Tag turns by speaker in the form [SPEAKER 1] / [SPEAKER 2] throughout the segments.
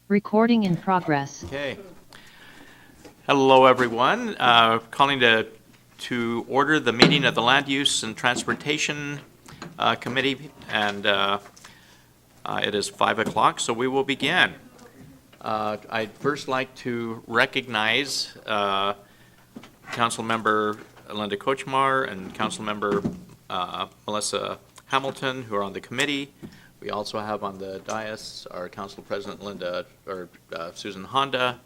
[SPEAKER 1] Recording in progress.
[SPEAKER 2] Okay. Hello, everyone. Calling to order the meeting of the Land Use and Transportation Committee, and it is 5 o'clock, so we will begin. I'd first like to recognize Councilmember Linda Kochmar and Councilmember Melissa Hamilton, who are on the committee. We also have on the dais our Council President Susan Honda,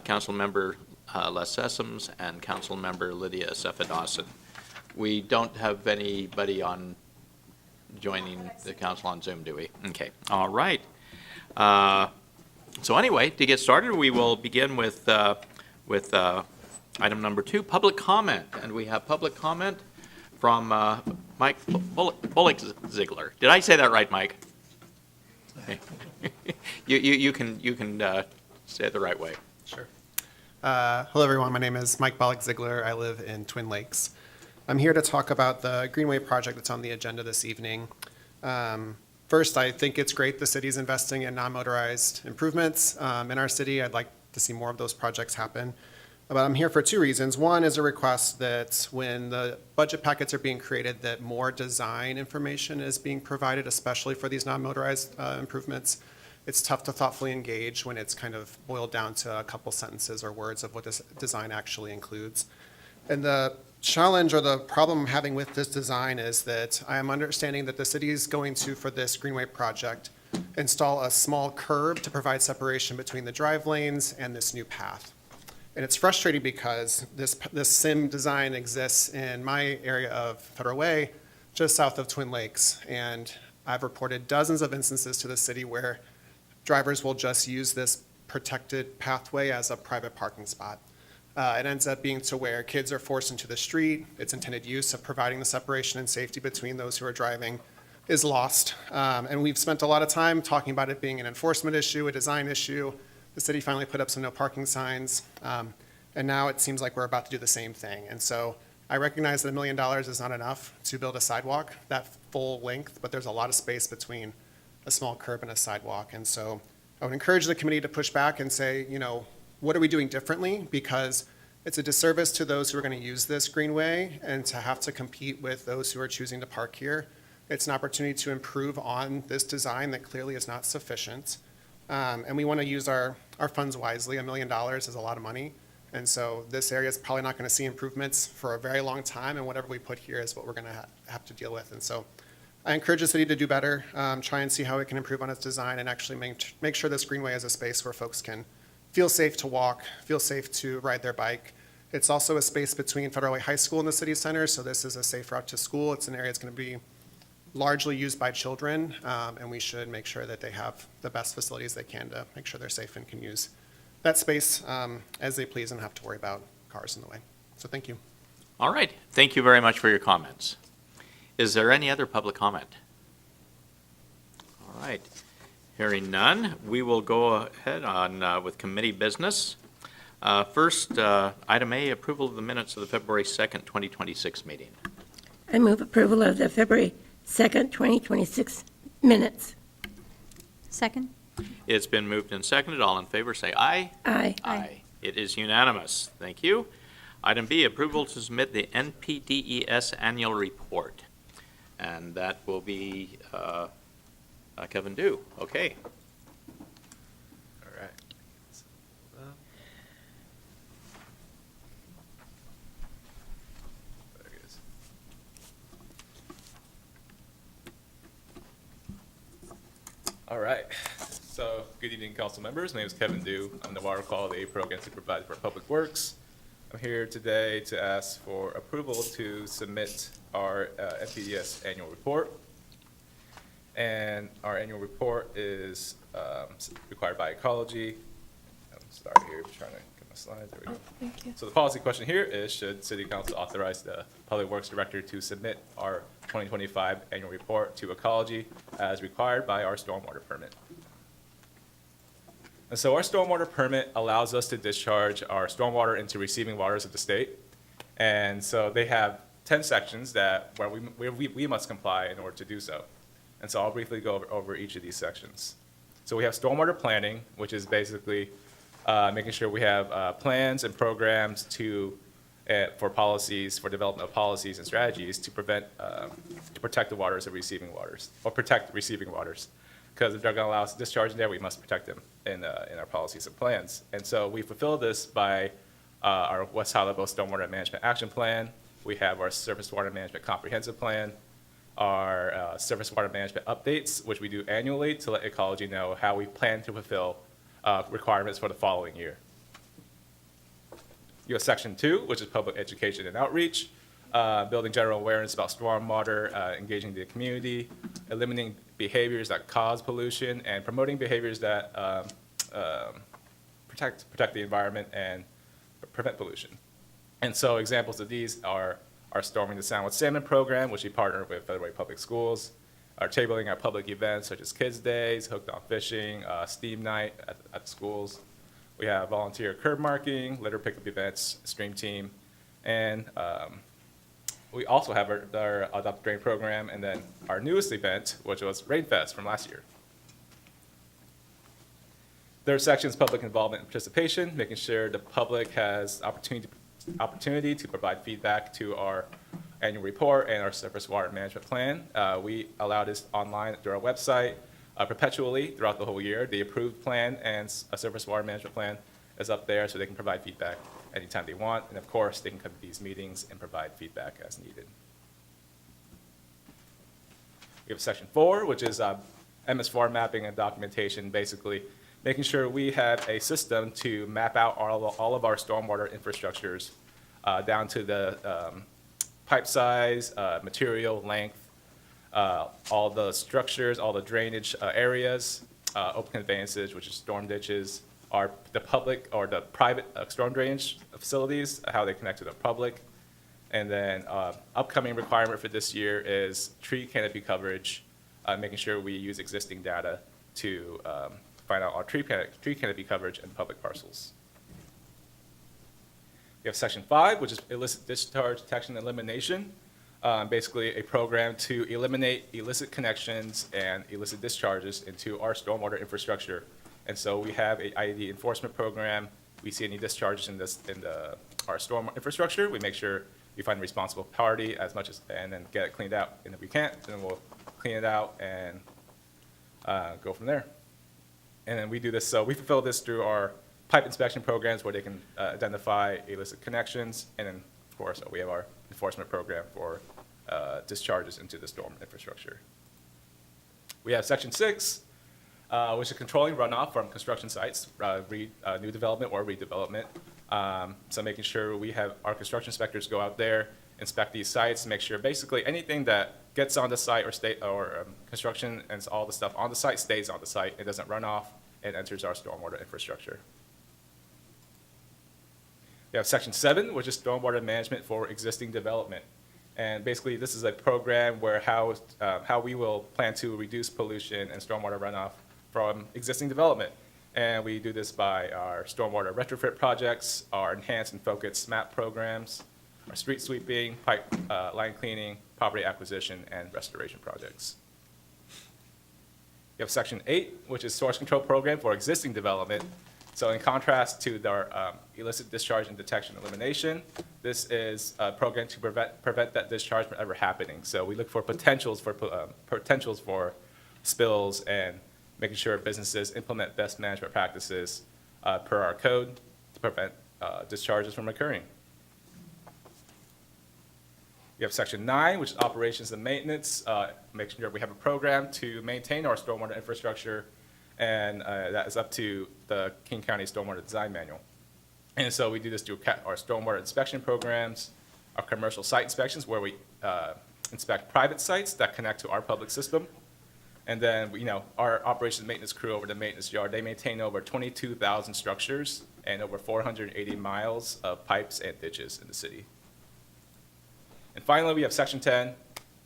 [SPEAKER 2] Council Member Les Sessoms, and Council Member Lydia Sefadawson. We don't have anybody on joining the council on Zoom, do we? Okay. All right. So anyway, to get started, we will begin with item number 2, public comment, and we have public comment from Mike Bullock-Ziegler. Did I say that right, Mike? Okay. you can say it the right way.
[SPEAKER 3] Sure. Hello, everyone. My name is Mike Bullock-Ziegler. I live in Twin Lakes. I'm here to talk about the Greenway project that's on the agenda this evening. First, I think it's great the city's investing in non-motorized improvements in our city. I'd like to see more of those projects happen. But I'm here for 2 reasons. One is a request that when the budget packets are being created, that more design information is being provided, especially for these non-motorized improvements. It's tough to thoughtfully engage when it's kind of boiled down to a couple sentences or words of what this design actually includes. And the challenge or the problem I'm having with this design is that I am understanding that the city is going to, for this Greenway project, install a small curb to provide separation between the drive lanes and this new path. And it's frustrating because this sim design exists in my area of Federal Way, just south of Twin Lakes. And I've reported dozens of instances to the city where drivers will just use this protected pathway as a private parking spot. It ends up being to where kids are forced into the street. Its intended use of providing the separation and safety between those who are driving is lost. And we've spent a lot of time talking about it being an enforcement issue, a design issue. The city finally put up some no parking signs, and now it seems like we're about to do the same thing. And so I recognize that $1 million is not enough to build a sidewalk that full length, but there's a lot of space between a small curb and a sidewalk. And so I would encourage the committee to push back and say, what are we doing differently? Because it's a disservice to those who are going to use this greenway and to have to compete with those who are choosing to park here. It's an opportunity to improve on this design that clearly is not sufficient. And we want to use our funds wisely. $1 million is a lot of money. And so this area is probably not going to see improvements for a very long time, and whatever we put here is what we're going to have to deal with. And so I encourage the city to do better, try and see how it can improve on its design, and actually make sure this greenway is a space where folks can feel safe to walk, feel safe to ride their bike. It's also a space between Federal Way High School and the city center, so this is a safe route to school. It's an area that's going to be largely used by children, and we should make sure that they have the best facilities they can to make sure they're safe and can use that space as they please and have to worry about cars in the way. So thank you.
[SPEAKER 2] All right. Thank you very much for your comments. Is there any other public comment? All right. Hearing none, we will go ahead on with committee business. First, item A, approval of the minutes of the February 2nd, 2026 meeting.
[SPEAKER 4] I move approval of the February 2nd, 2026 minutes.
[SPEAKER 5] Second.
[SPEAKER 2] It's been moved and seconded. All in favor, say aye.
[SPEAKER 4] Aye.
[SPEAKER 2] Aye. It is unanimous. Thank you. Item B, approval to submit the NPDES annual report. And that will be Kevin Dew. Okay.
[SPEAKER 6] All right. There it is. All right. So, good evening, council members. My name is Kevin Dew. I'm the Water Quality Program Supervisor for Public Works. I'm here today to ask for approval to submit our NPDES annual report. And our annual report is required by ecology. I'm sorry here, trying to get my slides. There we go.
[SPEAKER 5] Thank you.
[SPEAKER 6] So the policy question here is, should City Council authorize the Public Works Director to submit our 2025 annual report to ecology as required by our stormwater permit? And so our stormwater permit allows us to discharge our stormwater into receiving waters of the state. And so they have 10 sections where we must comply in order to do so. And so I'll briefly go over each of these sections. So we have stormwater planning, which is basically making sure we have plans and programs for policies, for development of policies and strategies to protect the waters of receiving waters, or protect receiving waters. Because if they're going to allow us to discharge in there, we must protect them in our policies and plans. And so we fulfill this by our West High Level Stormwater Management Action Plan. We have our Surface Water Management Comprehensive Plan, our Surface Water Management Updates, which we do annually to let ecology know how we plan to fulfill requirements for the following year. You have Section 2, which is Public Education and Outreach, building general awareness about stormwater, engaging the community, eliminating behaviors that cause pollution, and promoting behaviors that protect the environment and prevent pollution. And so examples of these are our Storming the Sound with Salmon program, which we partner with Federal Way Public Schools, our tabling our public events such as Kids Days, Hooked on Fishing, Steam Night at schools. We have volunteer curb marking, litter pickup events, stream team, and we also have our Adopt a Drain program, and then our newest event, which was Rainfest from last year. There are sections, public involvement and participation, making sure the public has opportunity to provide feedback to our annual report and our surface water management plan. We allow this online through our website perpetually throughout the whole year. The approved plan and a surface water management plan is up there so they can provide feedback anytime they want. And of course, they can come to these meetings and provide feedback as needed. We have Section 4, which is MS4 mapping and documentation, basically making sure we have a system to map out all of our stormwater infrastructures down to the pipe size, material length, all the structures, all the drainage areas, open conveyances, which is storm ditches, the public or the private storm drainage facilities, how they connect to the public. And then upcoming requirement for this year is tree canopy coverage, making sure we use existing data to find out our tree canopy coverage in public parcels. We have Section 5, which is illicit discharge detection and elimination. Basically a program to eliminate illicit connections and illicit discharges into our stormwater infrastructure. And so we have a IED enforcement program. We see any discharges in our storm infrastructure, we make sure we find the responsible party and then get it cleaned out. And if we can't, then we'll clean it out and go from there. And then we do this, so we fulfill this through our pipe inspection programs where they can identify illicit connections. And then, of course, we have our enforcement program for discharges into the storm infrastructure. We have Section 6, which is controlling runoff from construction sites, new development or redevelopment. So making sure we have our construction inspectors go out there, inspect these sites, make sure basically anything that gets on the site or construction and all the stuff on the site stays on the site. It doesn't run off and enters our stormwater infrastructure. We have Section 7, which is stormwater management for existing development. And basically, this is a program where how we will plan to reduce pollution and stormwater runoff from existing development. And we do this by our stormwater retrofit projects, our enhanced and focused SMAP programs, our street sweeping, pipe line cleaning, property acquisition, and restoration projects. You have Section 8, which is source control program for existing development. So in contrast to our illicit discharge and detection and elimination, this is a program to prevent that discharge from ever happening. So we look for potentials for spills and making sure businesses implement best management practices per our code to prevent discharges from occurring. You have Section 9, which is operations and maintenance, making sure we have a program to maintain our stormwater infrastructure, and that is up to the King County Stormwater Design Manual. And so we do this through our stormwater inspection programs, our commercial site inspections, where we inspect private sites that connect to our public system. And then, our operations and maintenance crew over the maintenance yard, they maintain over 22,000 structures and over 480 miles of pipes and ditches in the city. And finally, we have Section 10,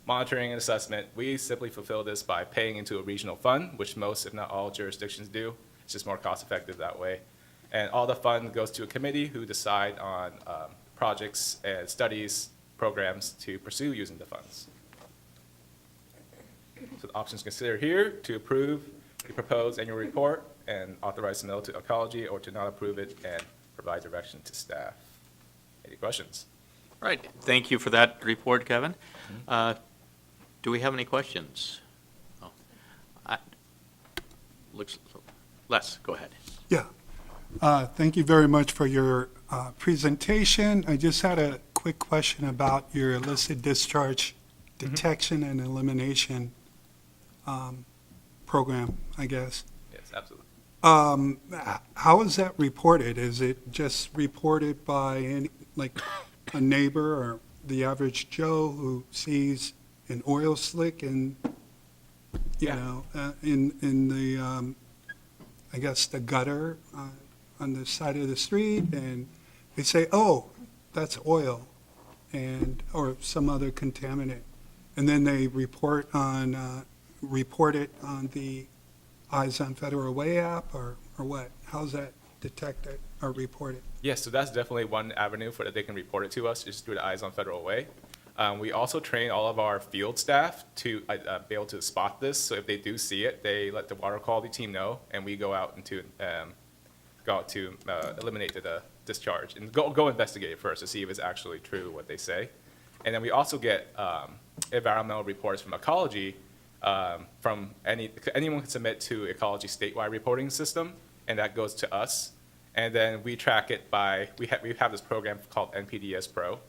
[SPEAKER 6] monitoring and assessment. We simply fulfill this by paying into a regional fund, which most, if not all, jurisdictions do. It's just more cost-effective that way. And all the fund goes to a committee who decide on projects and studies, programs to pursue using the funds. So the options considered here to approve the proposed annual report and authorize submittal to ecology or to not approve it and provide direction to staff. Any questions?
[SPEAKER 2] All right, thank you for that report, Kevin. Do we have any questions? Oh, Les, go ahead.
[SPEAKER 1] Yeah. Thank you very much for your presentation. I just had a quick question about your illicit discharge detection and elimination program, I guess.
[SPEAKER 6] Yes, absolutely.
[SPEAKER 1] How is that reported? Is it just reported by a neighbor or the average Joe who sees an oil slick in, in the, I guess, the gutter on the side of the street, and they say, oh, that's oil, or some other contaminant, and then they report it on the Eyes on Federal Way app, or what? How's that detected or reported?
[SPEAKER 6] Yes, so that's definitely one avenue for that they can report it to us, just through the Eyes on Federal Way. We also train all of our field staff to be able to spot this. So if they do see it, they let the water quality team know, and we go out to eliminate the discharge and go investigate it first to see if it's actually true what they say. And then we also get environmental reports from ecology. From anyone can submit to ecology statewide reporting system, and that goes to us. And then we track it by we have this program called NPDES Pro,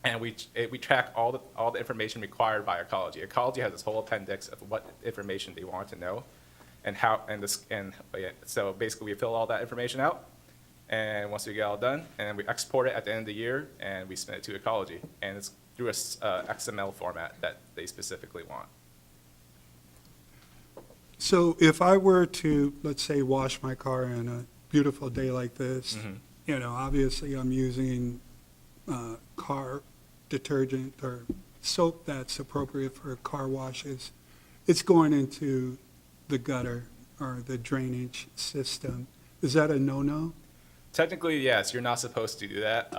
[SPEAKER 6] and we track all the information required by ecology. Ecology has this whole appendix of what information they want to know, so basically we fill all that information out, and once we get all done, and we export it at the end of the year, and we submit it to ecology, and it's through a XML format that they specifically want.
[SPEAKER 1] So if I were to, let's say, wash my car on a beautiful day like this, obviously I'm using car detergent or soap that's appropriate for car washes. It's going into the gutter or the drainage system. Is that a no-no?
[SPEAKER 6] Technically, yes, you're not supposed to do that.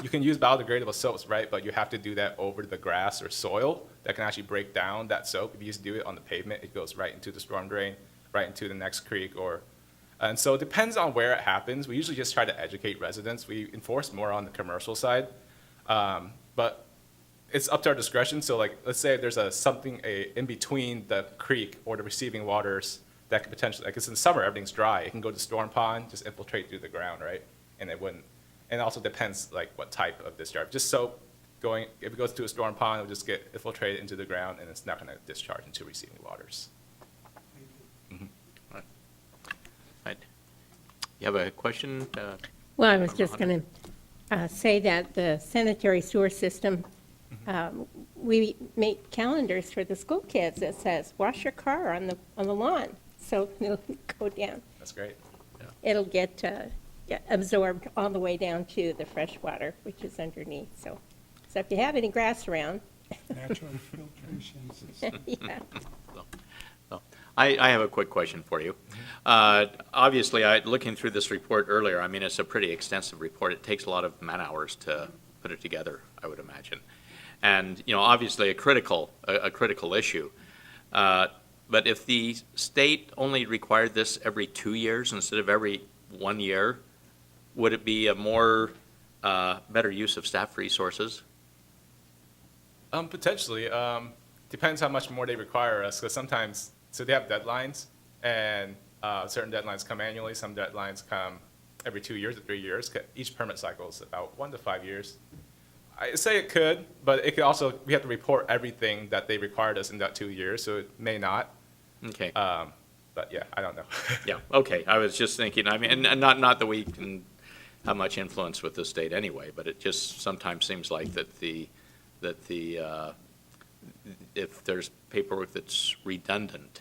[SPEAKER 6] You can use biodegradable soaps, right? But you have to do that over the grass or soil that can actually break down that soap. If you just do it on the pavement, it goes right into the storm drain, right into the next creek. And so it depends on where it happens. We usually just try to educate residents. We enforce more on the commercial side. But it's up to our discretion. So let's say there's something in between the creek or the receiving waters that could potentially, because in the summer everything's dry, it can go to storm pond, just infiltrate through the ground, right? And it wouldn't. And it also depends what type of discharge. Just soap if it goes to a storm pond, it'll just get infiltrated into the ground, and it's not going to discharge into receiving waters.
[SPEAKER 2] Right. You have a question?
[SPEAKER 4] Well, I was just going to say that the sanitary sewer system, we make calendars for the school kids that says, wash your car on the lawn. So it'll go down.
[SPEAKER 6] That's great.
[SPEAKER 4] It'll get absorbed all the way down to the fresh water, which is underneath. So if you have any grass around,
[SPEAKER 1] Natural filtration system.
[SPEAKER 4] yeah.
[SPEAKER 2] I have a quick question for you. Obviously, looking through this report earlier, I mean, it's a pretty extensive report. It takes a lot of man-hours to put it together, I would imagine. And, obviously a critical issue. But if the state only required this every 2 years instead of every 1 year, would it be a better use of staff resources?
[SPEAKER 6] Potentially. Depends how much more they require us, because sometimes, so they have deadlines, and certain deadlines come annually, some deadlines come every 2 years or 3 years. Each permit cycle is about 1 to 5 years. I say it could, but it could also, we have to report everything that they required us in that 2 years, so it may not.
[SPEAKER 2] Okay.
[SPEAKER 6] But yeah, I don't know.
[SPEAKER 2] Yeah, okay. I was just thinking, I mean, and not that we can have much influence with the state anyway, but it just sometimes seems like that if there's paperwork that's redundant,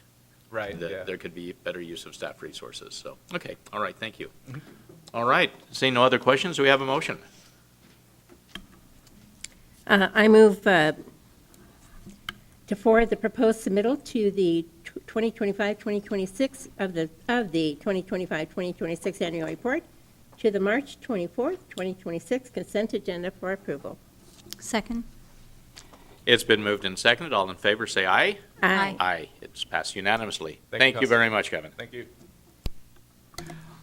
[SPEAKER 6] Right, yeah.
[SPEAKER 2] there could be better use of staff resources. So, okay, all right, thank you. All right, seeing no other questions, do we have a motion?
[SPEAKER 4] I move to forward the proposed submittal to the 2025-2026 of the 2025-2026 annual report to the March 24th, 2026 consent agenda for approval.
[SPEAKER 5] Second.
[SPEAKER 2] It's been moved and seconded. All in favor, say aye.
[SPEAKER 4] Aye.
[SPEAKER 2] Aye. It's passed unanimously.
[SPEAKER 6] Thank you,
[SPEAKER 2] Thank you very much, Kevin.
[SPEAKER 6] Thank you.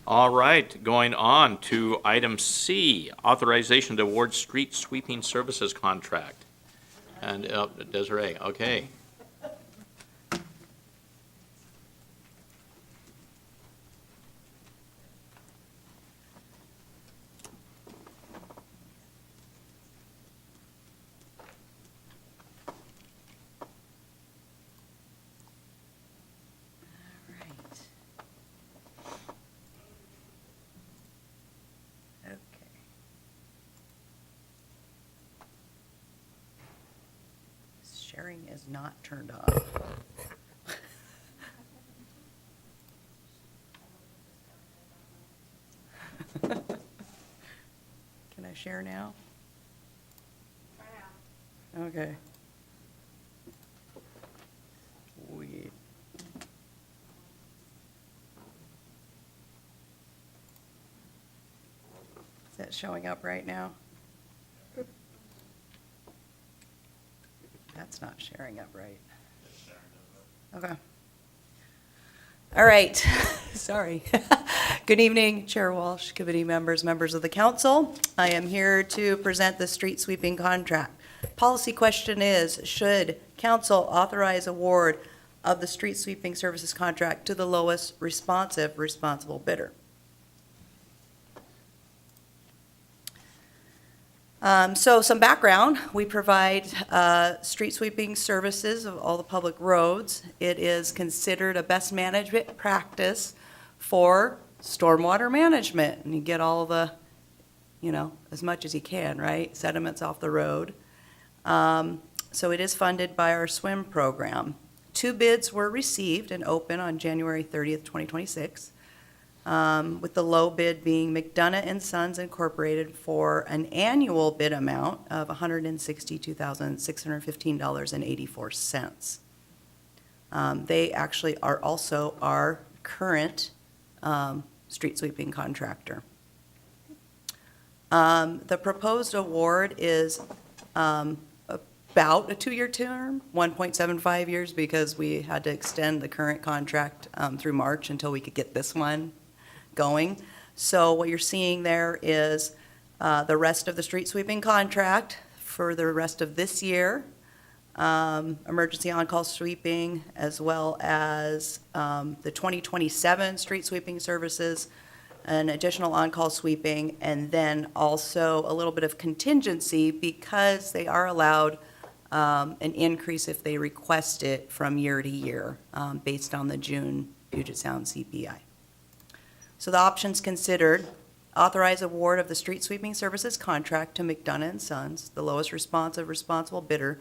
[SPEAKER 2] All right, going on to item C, authorization to award street sweeping services contract. And Desiree, okay.
[SPEAKER 7] Right. Okay. Sharing is not turned on. Can I share now? Okay. Wait. Is that showing up right now? That's not sharing up right. Okay. All right, sorry. Good evening, Chair Walsh, committee members, members of the council. I am here to present the street sweeping contract. Policy question is, should council authorize award of the street sweeping services contract to the lowest responsible bidder? So some background, we provide street sweeping services of all the public roads. It is considered a best management practice for stormwater management. And you get all the, as much as you can, right? Sediments off the road. So it is funded by our SWIM program. 2 bids were received and open on January 30th, 2026. With the low bid being McDonough and Sons Incorporated for an annual bid amount of $162,615.84. They actually are also our current street sweeping contractor. The proposed award is about a 2-year term, 1.75 years, because we had to extend the current contract through March until we could get this one going. So what you're seeing there is the rest of the street sweeping contract for the rest of this year, emergency on-call sweeping, as well as the 2027 street sweeping services, an additional on-call sweeping, and then also a little bit of contingency because they are allowed an increase if they request it from year to year based on the June Puget Sound CPI. So the options considered: authorize award of the street sweeping services contract to McDonough and Sons, the lowest responsible bidder,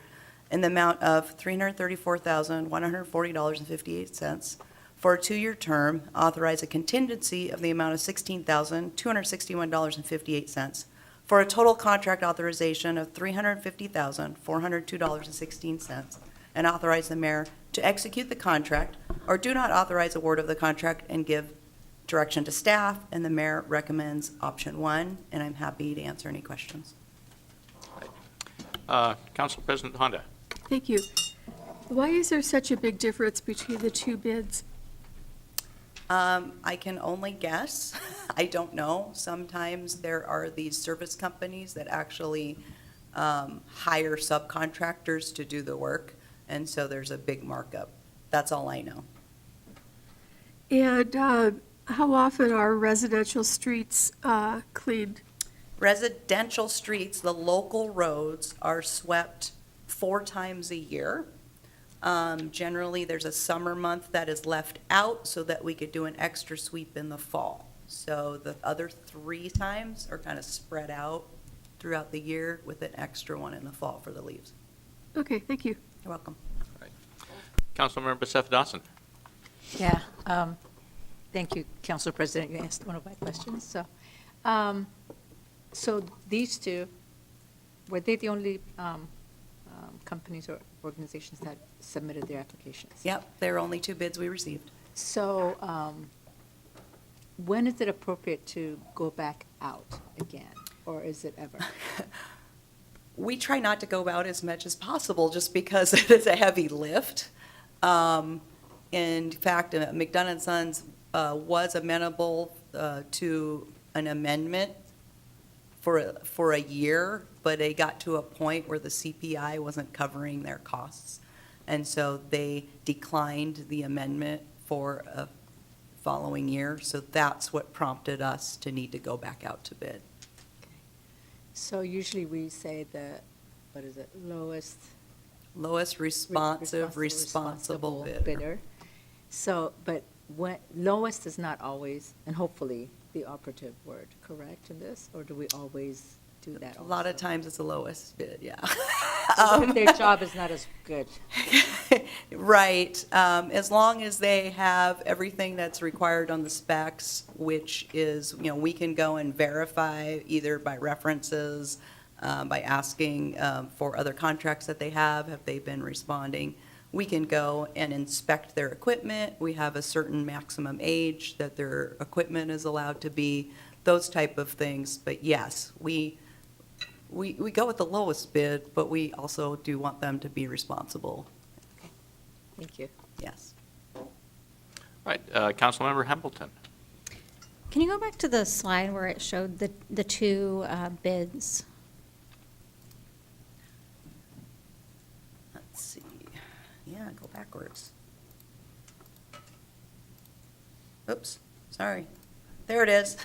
[SPEAKER 7] in the amount of $334,140.58 for a 2-year term. Authorize a contingency of the amount of $16,261.58 for a total contract authorization of $350,402.16, and authorize the mayor to execute the contract, or do not authorize award of the contract and give direction to staff, and the mayor recommends option 1, and I'm happy to answer any questions.
[SPEAKER 2] Council President Honda.
[SPEAKER 8] Thank you. Why is there such a big difference between the 2 bids?
[SPEAKER 7] I can only guess. I don't know. Sometimes there are these service companies that actually hire subcontractors to do the work, and so there's a big markup. That's all I know.
[SPEAKER 8] And how often are residential streets cleaned?
[SPEAKER 7] Residential streets, the local roads, are swept 4 times a year. Generally, there's a summer month that is left out so that we could do an extra sweep in the fall. So the other 3 times are kind of spread out throughout the year with an extra one in the fall for the leaves.
[SPEAKER 8] Okay, thank you.
[SPEAKER 7] You're welcome.
[SPEAKER 2] Councilmember Seth Dawson.
[SPEAKER 5] Yeah, thank you, Council President. You asked one of my questions, so. So these 2, were they the only companies or organizations that submitted their applications?
[SPEAKER 7] Yep, there are only 2 bids we received.
[SPEAKER 5] So when is it appropriate to go back out again, or is it ever?
[SPEAKER 7] we try not to go out as much as possible just because it is a heavy lift. In fact, McDonough and Sons was amenable to an amendment for a year, but they got to a point where the CPI wasn't covering their costs. And so they declined the amendment for a following year. So that's what prompted us to need to go back out to bid.
[SPEAKER 5] So usually we say the, what is it, lowest.
[SPEAKER 7] Lowest responsible bidder.
[SPEAKER 5] So, but what, lowest is not always, and hopefully, the operative word, correct, in this? Or do we always do that
[SPEAKER 7] A lot of
[SPEAKER 5] also?
[SPEAKER 7] times it's the lowest bid, yeah.
[SPEAKER 5] What if their job is not as good?
[SPEAKER 7] Right. As long as they have everything that's required on the specs, which is, we can go and verify either by references, by asking for other contracts that they have they been responding. We can go and inspect their equipment. We have a certain maximum age that their equipment is allowed to be, those type of things. But yes, we go with the lowest bid, but we also do want them to be responsible.
[SPEAKER 5] Thank you.
[SPEAKER 7] Yes.
[SPEAKER 2] All right, Councilmember Hamilton.
[SPEAKER 9] Can you go back to the slide where it showed the two bids?
[SPEAKER 7] Let's see. Yeah, go backwards. Oops, sorry. There it is.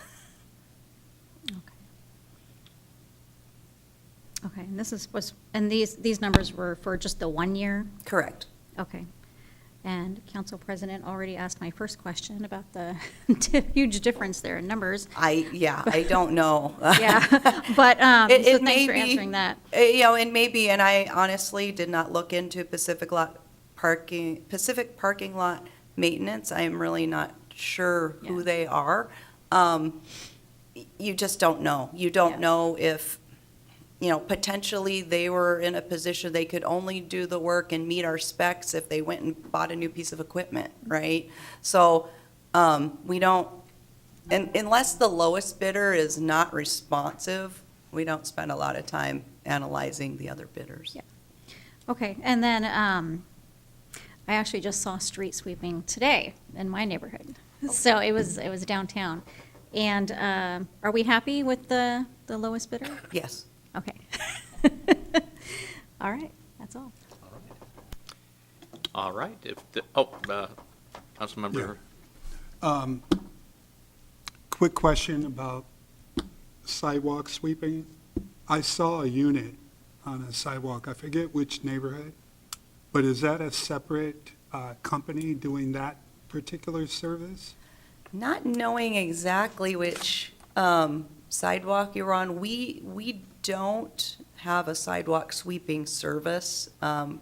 [SPEAKER 9] Okay, and these numbers were for just the 1 year?
[SPEAKER 7] Correct.
[SPEAKER 9] Okay. And Council President already asked my first question about the huge difference there in numbers.
[SPEAKER 7] I don't know.
[SPEAKER 9] Yeah, but, so
[SPEAKER 7] It may
[SPEAKER 9] thanks for
[SPEAKER 7] be-
[SPEAKER 9] answering that.
[SPEAKER 7] It may be, and I honestly did not look into Pacific parking lot maintenance. I am really not sure who
[SPEAKER 9] Yeah.
[SPEAKER 7] they are. You just don't know. You don't
[SPEAKER 9] Yeah.
[SPEAKER 7] know if, potentially they were in a position they could only do the work and meet our specs if they went and bought a new piece of equipment, right? So, we don't, unless the lowest bidder is not responsive, we don't spend a lot of time analyzing the other bidders.
[SPEAKER 9] Yeah. Okay, and then I actually just saw street sweeping today in my neighborhood. So it was downtown. And are we happy with the lowest bidder?
[SPEAKER 7] Yes.
[SPEAKER 9] Okay. All right, that's all.
[SPEAKER 2] All right, Councilmember.
[SPEAKER 1] Quick question about sidewalk sweeping. I saw a unit on a sidewalk, I forget which neighborhood, but is that a separate company doing that particular service?
[SPEAKER 7] Not knowing exactly which sidewalk you're on, we don't have a sidewalk sweeping service.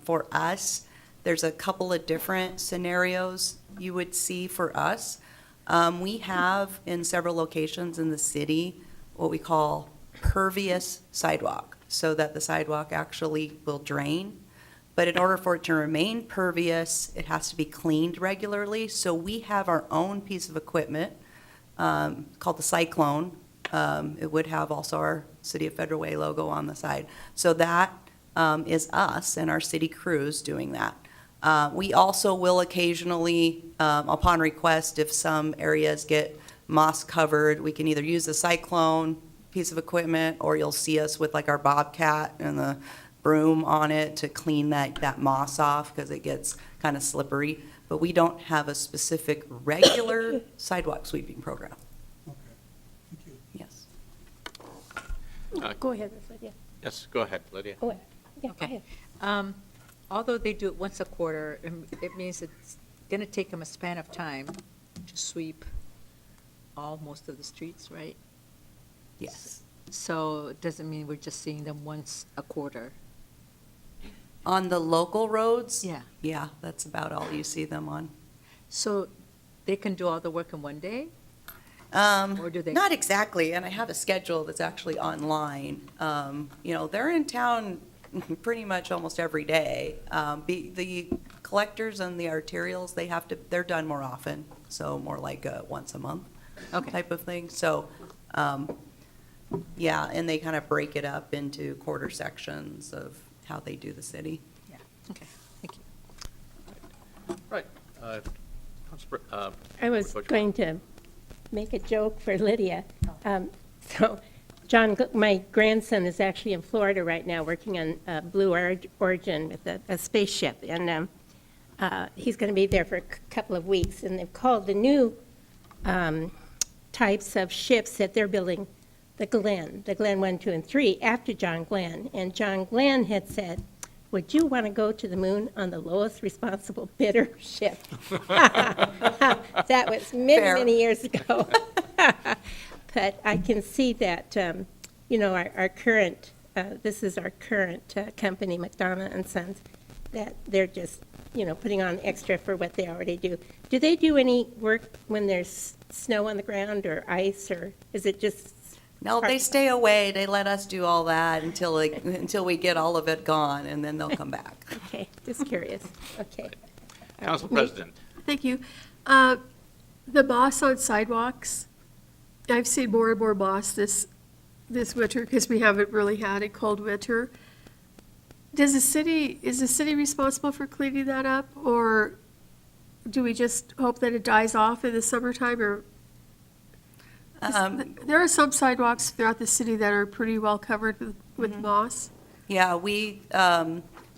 [SPEAKER 7] For us, there's a couple of different scenarios you would see for us. We have in several locations in the city what we call pervious sidewalk, so that the sidewalk actually will drain. But in order for it to remain pervious, it has to be cleaned regularly. So we have our own piece of equipment called the Cyclone. It would have also our City of Federal Way logo on the side. So that is us and our city crews doing that. We also will occasionally, upon request, if some areas get moss covered, we can either use the Cyclone piece of equipment, or you'll see us with like our Bobcat and the broom on it to clean that moss off because it gets kind of slippery. But we don't have a specific regular sidewalk sweeping program.
[SPEAKER 1] Okay, thank you.
[SPEAKER 7] Yes.
[SPEAKER 4] Go ahead, Lydia.
[SPEAKER 2] Yes, go ahead, Lydia.
[SPEAKER 4] Oh, yeah, go
[SPEAKER 5] Okay.
[SPEAKER 4] ahead.
[SPEAKER 5] Although they do it once a quarter, it means it's going to take them a span of time to sweep most of the streets, right?
[SPEAKER 7] Yes.
[SPEAKER 5] So it doesn't mean we're just seeing them once a quarter.
[SPEAKER 7] On the local roads?
[SPEAKER 5] Yeah.
[SPEAKER 7] Yeah, that's about all you see them on.
[SPEAKER 5] So they can do all the work in one day? Or do they?
[SPEAKER 7] Not exactly, and I have a schedule that's actually online. They're in town pretty much almost every day. The collectors and the arterials, they're done more often, so more like once a month
[SPEAKER 5] Okay.
[SPEAKER 7] type of thing. So Yeah, and they kind of break it up into quarter sections of how they do the city.
[SPEAKER 5] Yeah, okay, thank you.
[SPEAKER 2] Right.
[SPEAKER 4] I was
[SPEAKER 2] Coach
[SPEAKER 4] going to make a joke for Lydia. So John, my grandson is actually in Florida right now working on Blue Origin with a spaceship. And he's going to be there for a couple of weeks. And they've called the new types of ships that they're building the Glenn 1, 2, and 3 after John Glenn. And John Glenn had said, would you want to go to the moon on the lowest responsible bidder ship? That was many,
[SPEAKER 7] Fair.
[SPEAKER 4] many years ago. But I can see that, our current, this is our current company, McDonough and Sons, that they're just, putting on extra for what they already do. Do they do any work when there's snow on the ground or ice, or is it just?
[SPEAKER 7] No, they stay away. They let us do all that until we get all of it gone, and then they'll come back.
[SPEAKER 4] Okay, just curious. Okay.
[SPEAKER 2] Council President.
[SPEAKER 8] Thank you. The moss on sidewalks, I've seen more and more moss this winter because we haven't really had a cold winter. Is the city responsible for cleaning that up, or do we just hope that it dies off in the summertime, or? There are some sidewalks throughout the city that are pretty well covered with moss.
[SPEAKER 7] Yeah, we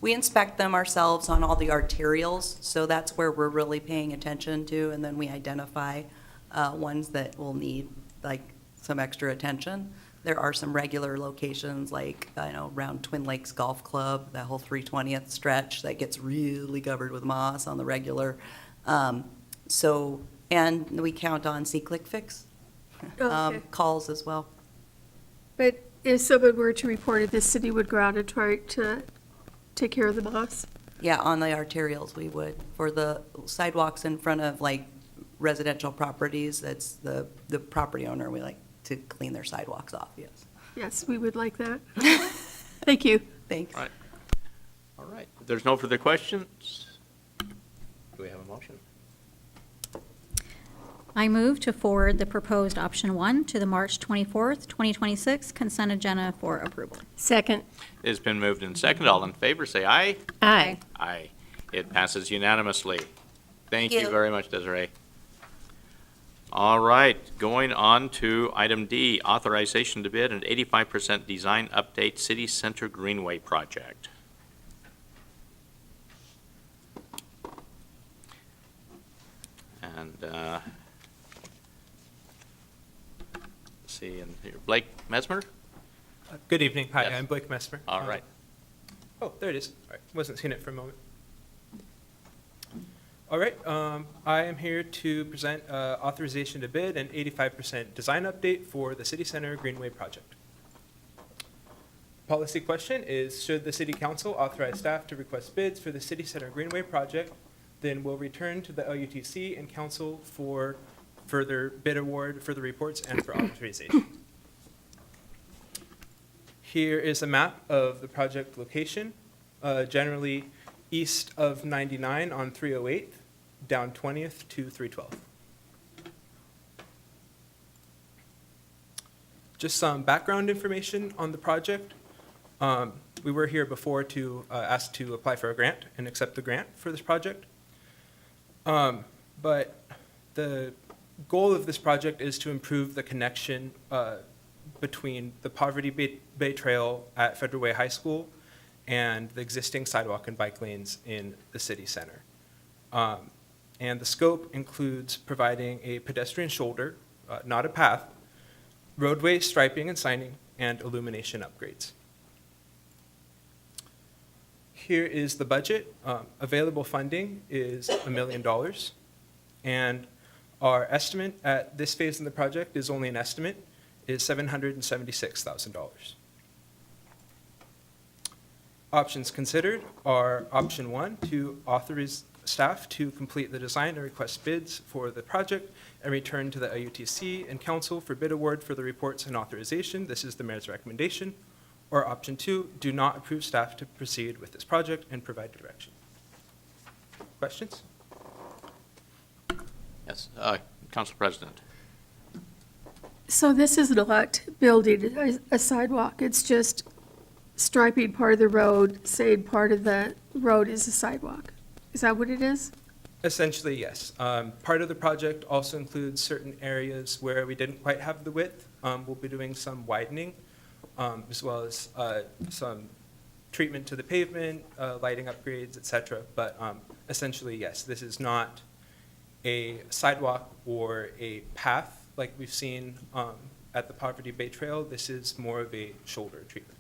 [SPEAKER 7] inspect them ourselves on all the arterials, so that's where we're really paying attention to, and then we identify ones that will need some extra attention. There are some regular locations, like, around Twin Lakes Golf Club, that whole 320th stretch that gets really covered with moss on the regular. And we count on C-Click Fix
[SPEAKER 8] Okay.
[SPEAKER 7] calls as well.
[SPEAKER 8] But if someone were to report it, the city would go out and try to take care of the moss?
[SPEAKER 7] Yeah, on the arterials, we would. For the sidewalks in front of residential properties, that's the property owner, we like to clean their sidewalks off, yes.
[SPEAKER 8] Yes, we would like that. Thank you.
[SPEAKER 7] Thanks.
[SPEAKER 2] Right. All right. If there's no further questions, do we have a motion?
[SPEAKER 9] I move to forward the proposed option 1 to the March 24th, 2026 consent agenda for approval.
[SPEAKER 4] Second.
[SPEAKER 2] It's been moved and seconded. All in favor, say aye.
[SPEAKER 4] Aye.
[SPEAKER 2] Aye. It passes unanimously. Thank you
[SPEAKER 7] you.
[SPEAKER 2] very much, Desiree. All right, going on to item D, authorization to bid an 85% design update City Center Greenway project. And, let's see, and here, Blake Mesmer?
[SPEAKER 10] Good evening. Hi,
[SPEAKER 2] Yes.
[SPEAKER 10] I'm Blake Mesmer.
[SPEAKER 2] All right.
[SPEAKER 10] Oh, there it is. All right. Wasn't seeing it for a moment. All right. I am here to present authorization to bid an 85% design update for the City Center Greenway project. Policy question is, should the City Council authorize staff to request bids for the City Center Greenway project, then we'll return to the LUTC and Council for further bid award, further reports, and for authorization. Here is a map of the project location, generally east of 99 on 308, down 20th to 312. Just some background information on the project. We were here before to ask to apply for a grant and accept the grant for this project. But the goal of this project is to improve the connection between the Poverty Bay Trail at Federal Way High School and the existing sidewalk and bike lanes in the city center. And the scope includes providing a pedestrian shoulder, not a path, roadway striping and signing, and illumination upgrades. Here is the budget. Available funding is $1 million. And our estimate at this phase in the project is only an estimate, is $776,000. Options considered are option 1, to authorize staff to complete the design and request bids for the project and return to the LUTC and council for bid award for the reports and authorization. This is the mayor's recommendation. Or option 2, do not approve staff to proceed with this project and provide direction. Questions?
[SPEAKER 2] Yes, Council President.
[SPEAKER 8] So this is not building a sidewalk, it's just striping part of the road, saying part of the road is a sidewalk. Is that what it is?
[SPEAKER 10] Essentially, yes. Part of the project also includes certain areas where we didn't quite have the width. We'll be doing some widening, as well as some treatment to the pavement, lighting upgrades, et cetera. But essentially, yes, this is not a sidewalk or a path like we've seen at the Poverty Bay Trail. This is more of a shoulder treatment.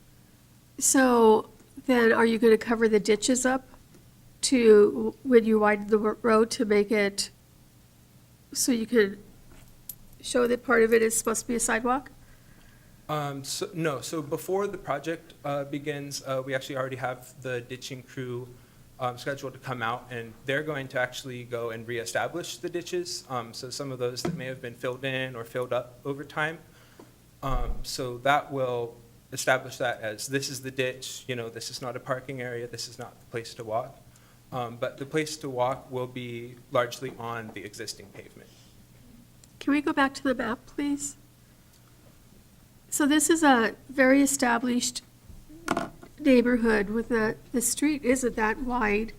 [SPEAKER 8] So then are you going to cover the ditches up to, when you widen the road to make it, so you can show that part of it is supposed to be a sidewalk?
[SPEAKER 10] So before the project begins, we actually already have the ditching crew scheduled to come out, and they're going to actually go and reestablish the ditches. So some of those that may have been filled in or filled up over time. So that will establish that as this is the ditch, this is not a parking area, this is not the place to walk. But the place to walk will be largely on the existing pavement.
[SPEAKER 8] Can we go back to the map, please? So this is a very established neighborhood with the street isn't that wide.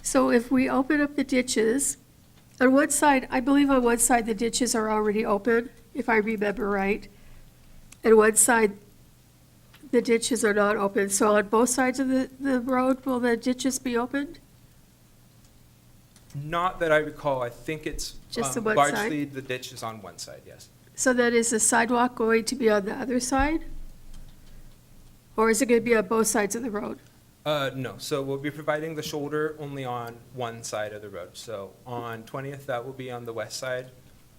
[SPEAKER 8] So if we open up the ditches, on one side, I believe on one side the ditches are already open, if I remember right. And one side, the ditches are not open. So on both sides of the road, will the ditches be opened?
[SPEAKER 10] Not that I recall. I think it's
[SPEAKER 8] Just on one side?
[SPEAKER 10] largely the ditch is on one side, yes.
[SPEAKER 8] So then is the sidewalk going to be on the other side? Or is it going to be on both sides of the road?
[SPEAKER 10] No, so we'll be providing the shoulder only on one side of the road. So on 20th, that will be on the west side.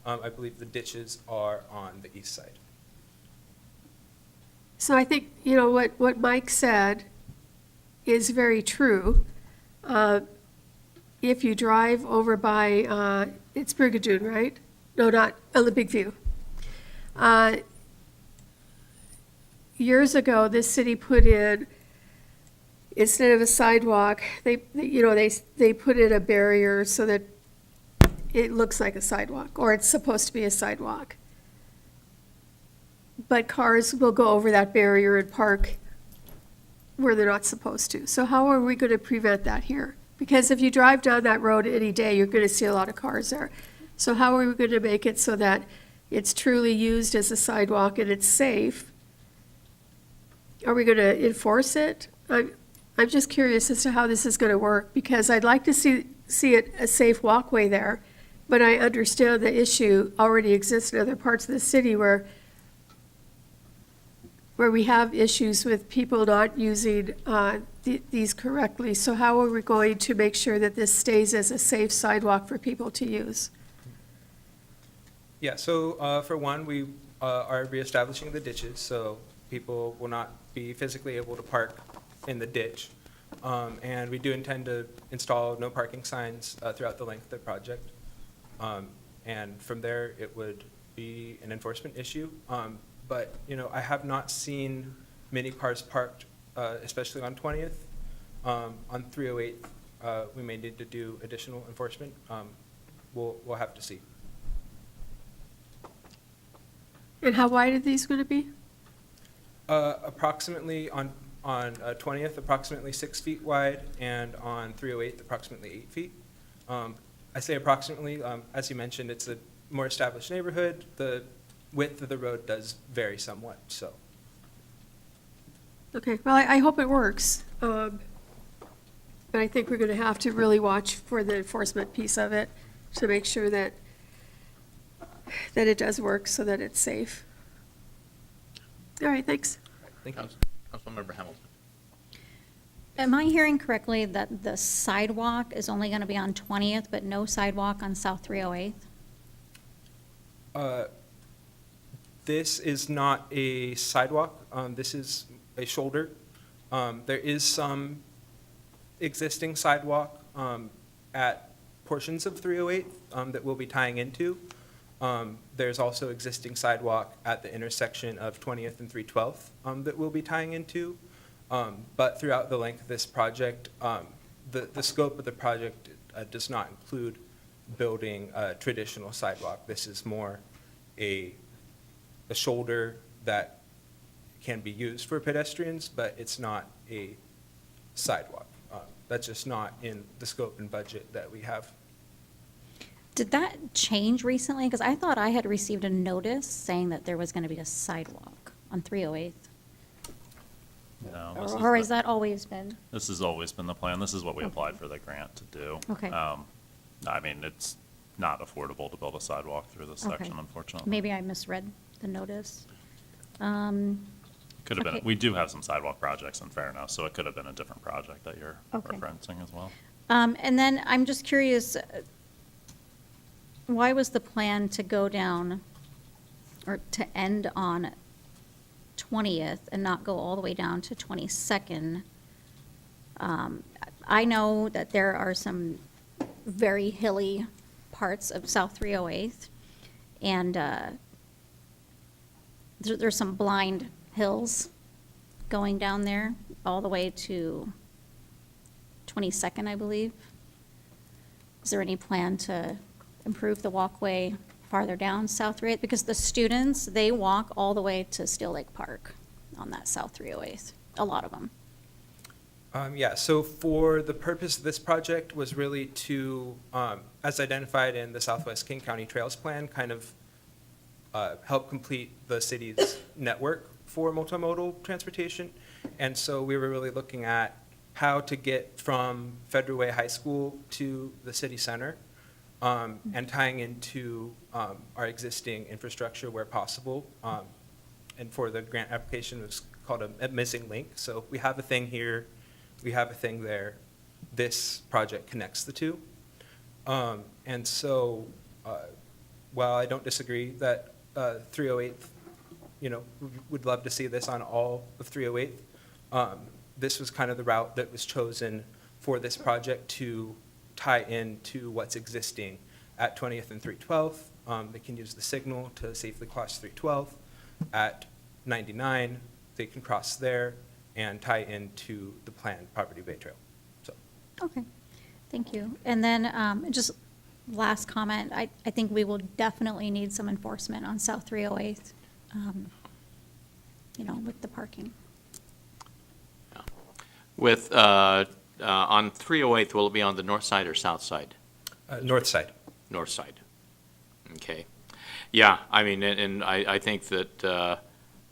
[SPEAKER 10] I believe the ditches are on the east side.
[SPEAKER 8] So I think, what Mike said is very true. If you drive over by, it's Brigadoon, right? No, not Olympic View. Years ago, this city put in, instead of a sidewalk, they put in a barrier so that it looks like a sidewalk, or it's supposed to be a sidewalk. But cars will go over that barrier and park where they're not supposed to. So how are we going to prevent that here? Because if you drive down that road any day, you're going to see a lot of cars there. So how are we going to make it so that it's truly used as a sidewalk and it's safe? Are we going to enforce it? I'm just curious as to how this is going to work, because I'd like to see it a safe walkway there, but I understand the issue already exists in other parts of the city where we have issues with people not using these correctly. So how are we going to make sure that this stays as a safe sidewalk for people to use?
[SPEAKER 10] Yeah, so for one, we are reestablishing the ditches, so people will not be physically able to park in the ditch. And we do intend to install no parking signs throughout the length of the project. And from there, it would be an enforcement issue. But, I have not seen many cars parked, especially on 20th. On 308th, we may need to do additional enforcement. We'll have to see.
[SPEAKER 8] And how wide are these going to be?
[SPEAKER 10] Approximately on 20th, approximately 6 feet wide, and on 308th, approximately 8 feet. I say approximately, as you mentioned, it's a more established neighborhood. The width of the road does vary somewhat, so.
[SPEAKER 8] Okay, well, I hope it works. But I think we're going to have to really watch for the enforcement piece of it to make sure that it does work so that it's safe. All right, thanks.
[SPEAKER 10] Thank you.
[SPEAKER 2] Councilmember Hamilton.
[SPEAKER 9] Am I hearing correctly that the sidewalk is only going to be on 20th, but no sidewalk on South 308th?
[SPEAKER 10] This is not a sidewalk. This is a shoulder. There is some existing sidewalk at portions of 308 that we'll be tying into. There's also existing sidewalk at the intersection of 20th and 312th that we'll be tying into. But throughout the length of this project, the scope of the project does not include building a traditional sidewalk. This is more a a shoulder that can be used for pedestrians, but it's not a sidewalk. That's just not in the scope and budget that we have.
[SPEAKER 9] Did that change recently? Because I thought I had received a notice saying that there was going to be a sidewalk on 308th.
[SPEAKER 11] No,
[SPEAKER 9] Or has that always been?
[SPEAKER 11] this has always been the plan. This is what we applied for the grant to do.
[SPEAKER 9] Okay.
[SPEAKER 11] I mean, it's not affordable to build a sidewalk through this
[SPEAKER 9] Okay.
[SPEAKER 11] section, unfortunately.
[SPEAKER 9] Maybe I misread the notice.
[SPEAKER 11] Could have been,
[SPEAKER 9] okay.
[SPEAKER 11] we do have some sidewalk projects in Fairhouse, so it could have been a different project that you're
[SPEAKER 9] Okay.
[SPEAKER 11] referencing as well.
[SPEAKER 9] And then I'm just curious, why was the plan to go down, or to end on 20th and not go all the way down to 22nd? I know that there are some very hilly parts of South 308th, and there's some blind hills going down there all the way to 22nd, I believe. Is there any plan to improve the walkway farther down South 308th? Because the students, they walk all the way to Steel Lake Park on that South 308th, a lot of them.
[SPEAKER 10] Yeah, so for the purpose of this project was really to, as identified in the Southwest King County Trails Plan, kind of help complete the city's network for multimodal transportation. And so we were really looking at how to get from Federal Way High School to the city center, and tying into our existing infrastructure where possible. And for the grant application, it was called a missing link. So we have a thing here, we have a thing there. This project connects the two. And so while I don't disagree that 308th, would love to see this on all of 308th, this was kind of the route that was chosen for this project to tie into what's existing at 20th and 312th. They can use the signal to safely cross 312. At 99, they can cross there and tie into the planned Poverty Bay Trail. So,
[SPEAKER 9] Okay, thank you. And then just last comment, I think we will definitely need some enforcement on South 308th, with the parking.
[SPEAKER 2] With, on 308th, will it be on the north side or south side?
[SPEAKER 10] north side.
[SPEAKER 2] North side. Okay. Yeah, I mean, and I think that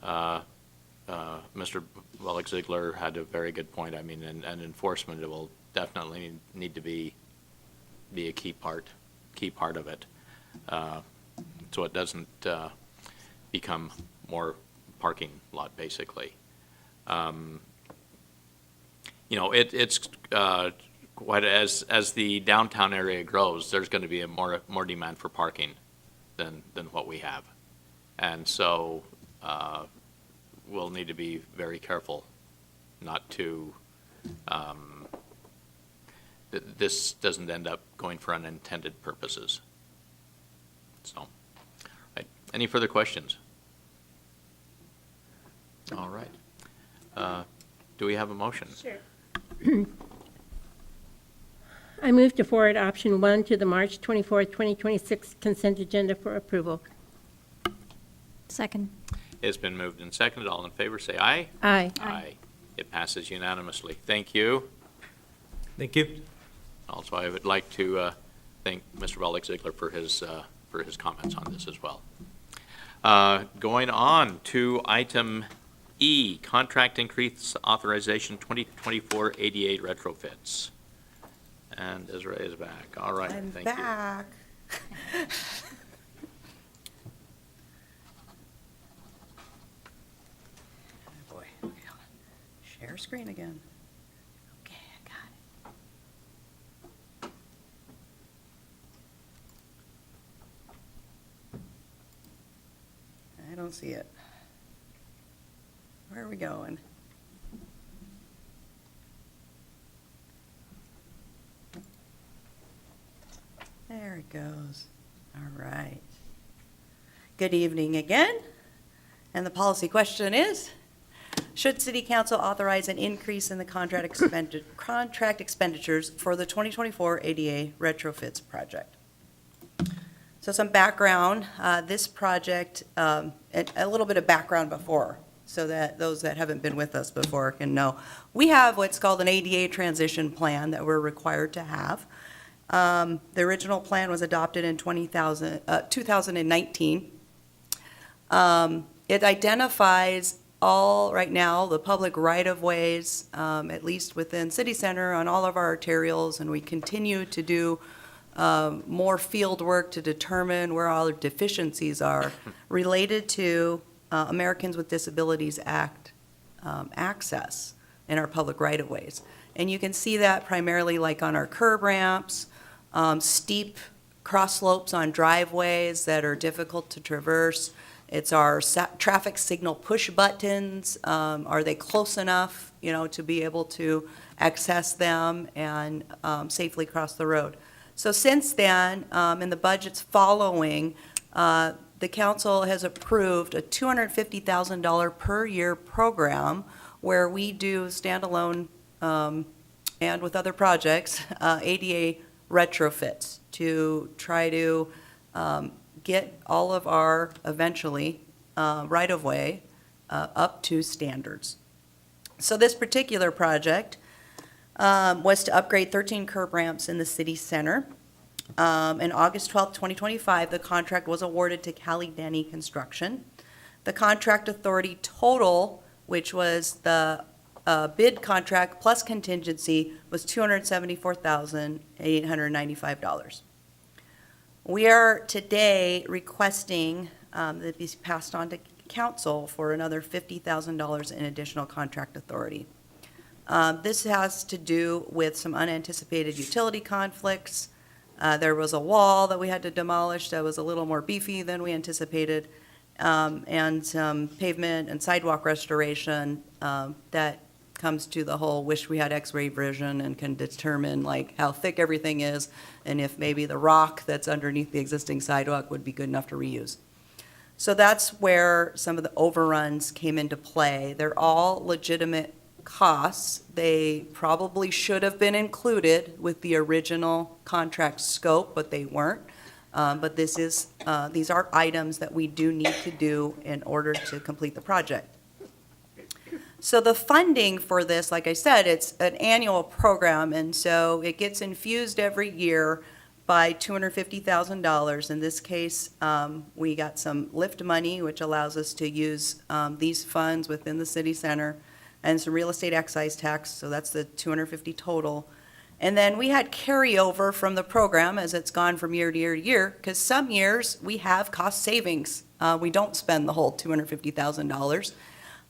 [SPEAKER 2] Mr. Wellick-Ziegler had a very good point. I mean, and enforcement will definitely need to be a key part of it. So it doesn't become more parking lot, basically. It's quite, as the downtown area grows, there's going to be a more demand for parking than what we have. And so we'll need to be very careful not to, this doesn't end up going for unintended purposes. So, right. Any further questions? All right. Do we have a motion?
[SPEAKER 4] Sure. I move to forward option 1 to the March 24th, 2026 consent agenda for approval.
[SPEAKER 9] Second.
[SPEAKER 2] It's been moved and seconded. All in favor, say aye.
[SPEAKER 4] Aye.
[SPEAKER 2] Aye. It passes unanimously. Thank you.
[SPEAKER 10] Thank you.
[SPEAKER 2] Also, I would like to thank Mr. Wellick-Ziegler for his comments on this as well. Going on to item E, contract increase authorization 2024 ADA retrofits. And Desiree is back. All right,
[SPEAKER 7] I'm
[SPEAKER 2] thank you.
[SPEAKER 7] back. Oh, boy. Okay, hold on. Share screen again. Okay, I got it. I don't see it. Where are we going? There it goes. All right. Good evening again. And the policy question is, should City Council authorize an increase in the contract expenditures for the 2024 ADA retrofits project? So So some background, this project, and a little bit of background before, so that those that haven't been with us before can know. We have what's called an ADA transition plan that we're required to have. The original plan was adopted in 2019. It identifies all, right now, the public right-of-ways, at least within city center, on all of our arterials, and we continue to do more field work to determine where all the deficiencies are related to Americans with Disabilities Act access in our public right-of-ways. And you can see that primarily like on our curb ramps, steep cross slopes on driveways that are difficult to traverse. It's our traffic signal push buttons. Are they close enough, to be able to access them and safely cross the road? So since then, in the budgets following, the council has approved a $250,000 per year program where we do standalone and with other projects, ADA retrofits to try to get all of our, eventually, right-of-way up to standards. So this particular project was to upgrade 13 curb ramps in the city center. In August 12th, 2025, the contract was awarded to Cali Denny Construction. The contract authority total, which was the bid contract plus contingency, was $274,895. We are today requesting that be passed on to council for another $50,000 in additional contract authority. This has to do with some unanticipated utility conflicts. There was a wall that we had to demolish that was a little more beefy than we anticipated, and some pavement and sidewalk restoration that comes to the whole wish we had x-ray vision and can determine like how thick everything is and if maybe the rock that's underneath the existing sidewalk would be good enough to reuse. So that's where some of the overruns came into play. They're all legitimate costs. They probably should have been included with the original contract scope, but they weren't. But these are items that we do need to do in order to complete the project. So the funding for this, like I said, it's an annual program, and so it gets infused every year by $250,000. In this case, we got some lift money, which allows us to use these funds within the city center, and some real estate excise tax, so that's the $250 total. And then we had carryover from the program as it's gone from year to year to year, because some years we have cost savings. We don't spend the whole $250,000.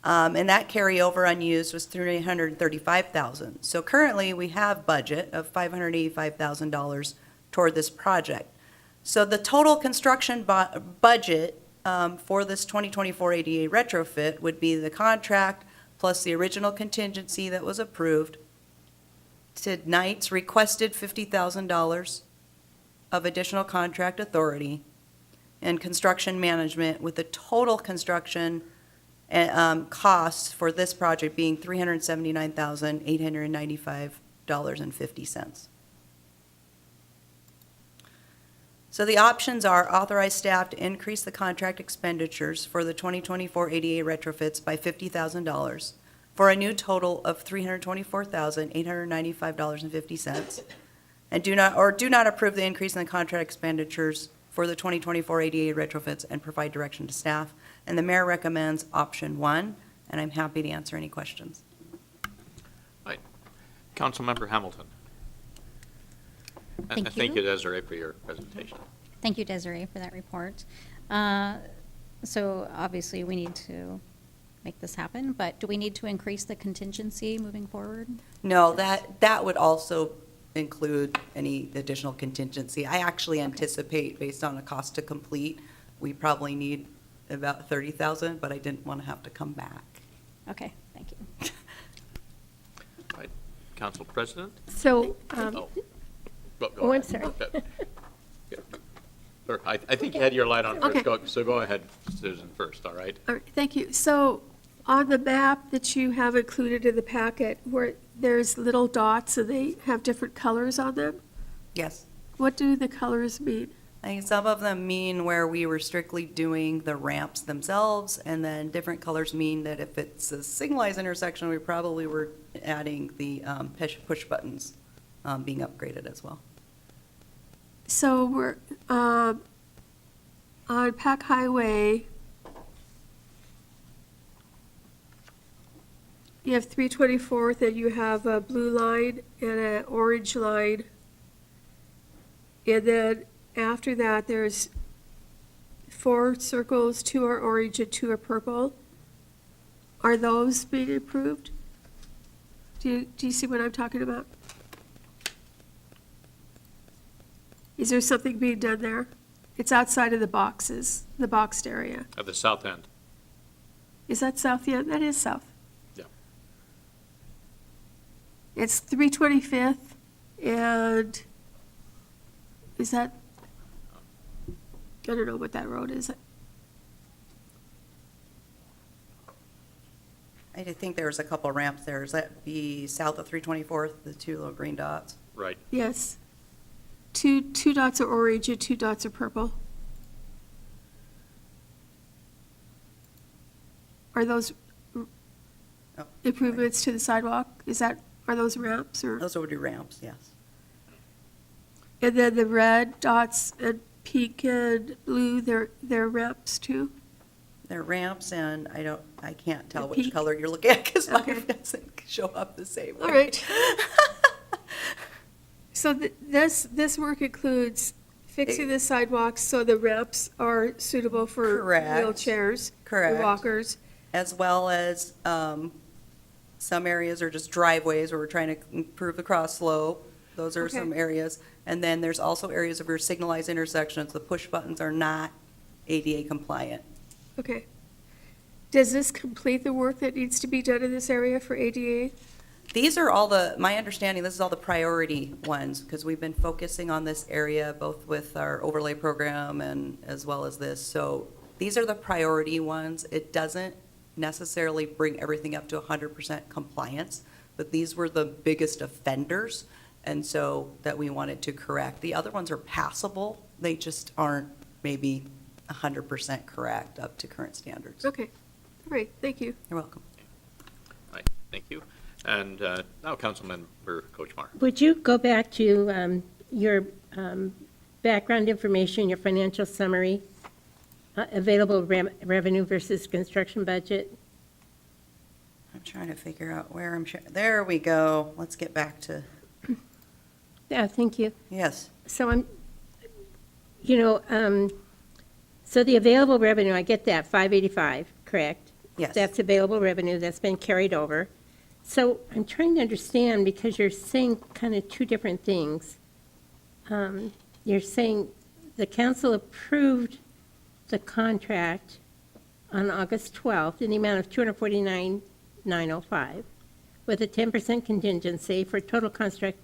[SPEAKER 7] And that carryover unused was $335,000. So currently, we have budget of $585,000 toward this project. So the total construction budget for this 2024 ADA retrofit would be the contract plus the original contingency that was approved. Tonight's requested $50,000 of additional contract authority and construction management, with the total construction costs for this project being $379,895.50. So the options are authorize staff to increase the contract expenditures for the 2024 ADA retrofits by $50,000 for a new total of $324,895.50, and do not approve the increase in the contract expenditures for the 2024 ADA retrofits and provide direction to staff. And the mayor recommends option 1, and I'm happy to answer any questions.
[SPEAKER 2] Right. Councilmember Hamilton.
[SPEAKER 9] Thank
[SPEAKER 2] And thank you,
[SPEAKER 9] you.
[SPEAKER 2] Desiree, for your presentation.
[SPEAKER 9] Thank you, Desiree, for that report. So obviously, we need to make this happen, but do we need to increase the contingency moving forward?
[SPEAKER 7] No, that would also include any additional contingency. I actually anticipate, based on a cost to complete, we probably need about $30,000, but I didn't want to have to come back.
[SPEAKER 9] Okay, thank you.
[SPEAKER 2] Right. Council President?
[SPEAKER 4] So,
[SPEAKER 2] Oh, go
[SPEAKER 4] oh, I'm
[SPEAKER 2] ahead.
[SPEAKER 4] sorry.
[SPEAKER 2] Okay. Yeah. Sure. I think you had your light on
[SPEAKER 8] Okay.
[SPEAKER 2] first, so go ahead, Susan, first, all right?
[SPEAKER 8] All right, thank you. So on the map that you have included in the packet, where there's little dots and they have different colors on them,
[SPEAKER 7] Yes.
[SPEAKER 8] what do the colors mean?
[SPEAKER 7] Like, some of them mean where we were strictly doing the ramps themselves, and then different colors mean that if it's a signalized intersection, we probably were adding the push buttons being upgraded as well.
[SPEAKER 8] So we're, on Pack Highway, you have 324th, and you have a blue line and an orange line. And then after that, there's 4 circles, 2 are orange and 2 are purple. Are those being improved? Do you see what I'm talking about? Is there something being done there? It's outside of the boxes, the boxed area.
[SPEAKER 2] At the south end.
[SPEAKER 8] Is that south yet? That is south.
[SPEAKER 2] Yeah.
[SPEAKER 8] It's 325th, and is that, I don't know what that road is.
[SPEAKER 7] I did think there was a couple ramps there. Is that be south of 324th, the 2 little green dots?
[SPEAKER 2] Right.
[SPEAKER 8] Yes. Two dots are orange and 2 dots are purple. Are those
[SPEAKER 7] Oh,
[SPEAKER 8] improvements to the sidewalk? Are those ramps or?
[SPEAKER 7] Those would be ramps, yes.
[SPEAKER 8] And then the red dots and pink and blue, they're ramps too?
[SPEAKER 7] They're ramps, and I can't tell
[SPEAKER 8] The
[SPEAKER 7] which
[SPEAKER 8] peak?
[SPEAKER 7] color you're looking at because mine
[SPEAKER 8] Okay.
[SPEAKER 7] doesn't show up the same way.
[SPEAKER 8] All right. So this work includes fixing the sidewalks so the ramps are suitable for
[SPEAKER 7] Correct.
[SPEAKER 8] wheelchairs, for
[SPEAKER 7] Correct.
[SPEAKER 8] walkers.
[SPEAKER 7] As well as some areas are just driveways where we're trying to improve the cross slope. Those are some
[SPEAKER 8] Okay.
[SPEAKER 7] areas. And then there's also areas of your signalized intersections. The push buttons are not ADA compliant.
[SPEAKER 8] Okay. Does this complete the work that needs to be done in this area for ADA?
[SPEAKER 7] These are my understanding, this is all the priority ones, because we've been focusing on this area both with our overlay program and as well as this. So these are the priority ones. It doesn't necessarily bring everything up to 100% compliance, but these were the biggest offenders, and so that we wanted to correct. The other ones are passable. They just aren't maybe 100% correct up to current standards.
[SPEAKER 8] Okay. All right, thank you.
[SPEAKER 7] You're welcome.
[SPEAKER 2] Right, thank you. And now Councilmember Kochmar.
[SPEAKER 4] Would you go back to your background information, your financial summary, available revenue versus construction budget?
[SPEAKER 7] I'm trying to figure out where there we go. Let's get back to,
[SPEAKER 4] Yeah, thank you.
[SPEAKER 7] yes.
[SPEAKER 4] So so the available revenue, I get that, 585, correct?
[SPEAKER 7] Yes.
[SPEAKER 4] That's available revenue that's been carried over. So I'm trying to understand, because you're saying kind of two different things. You're saying the council approved the contract on August 12th in the amount of $249,905 with a 10% contingency for total contract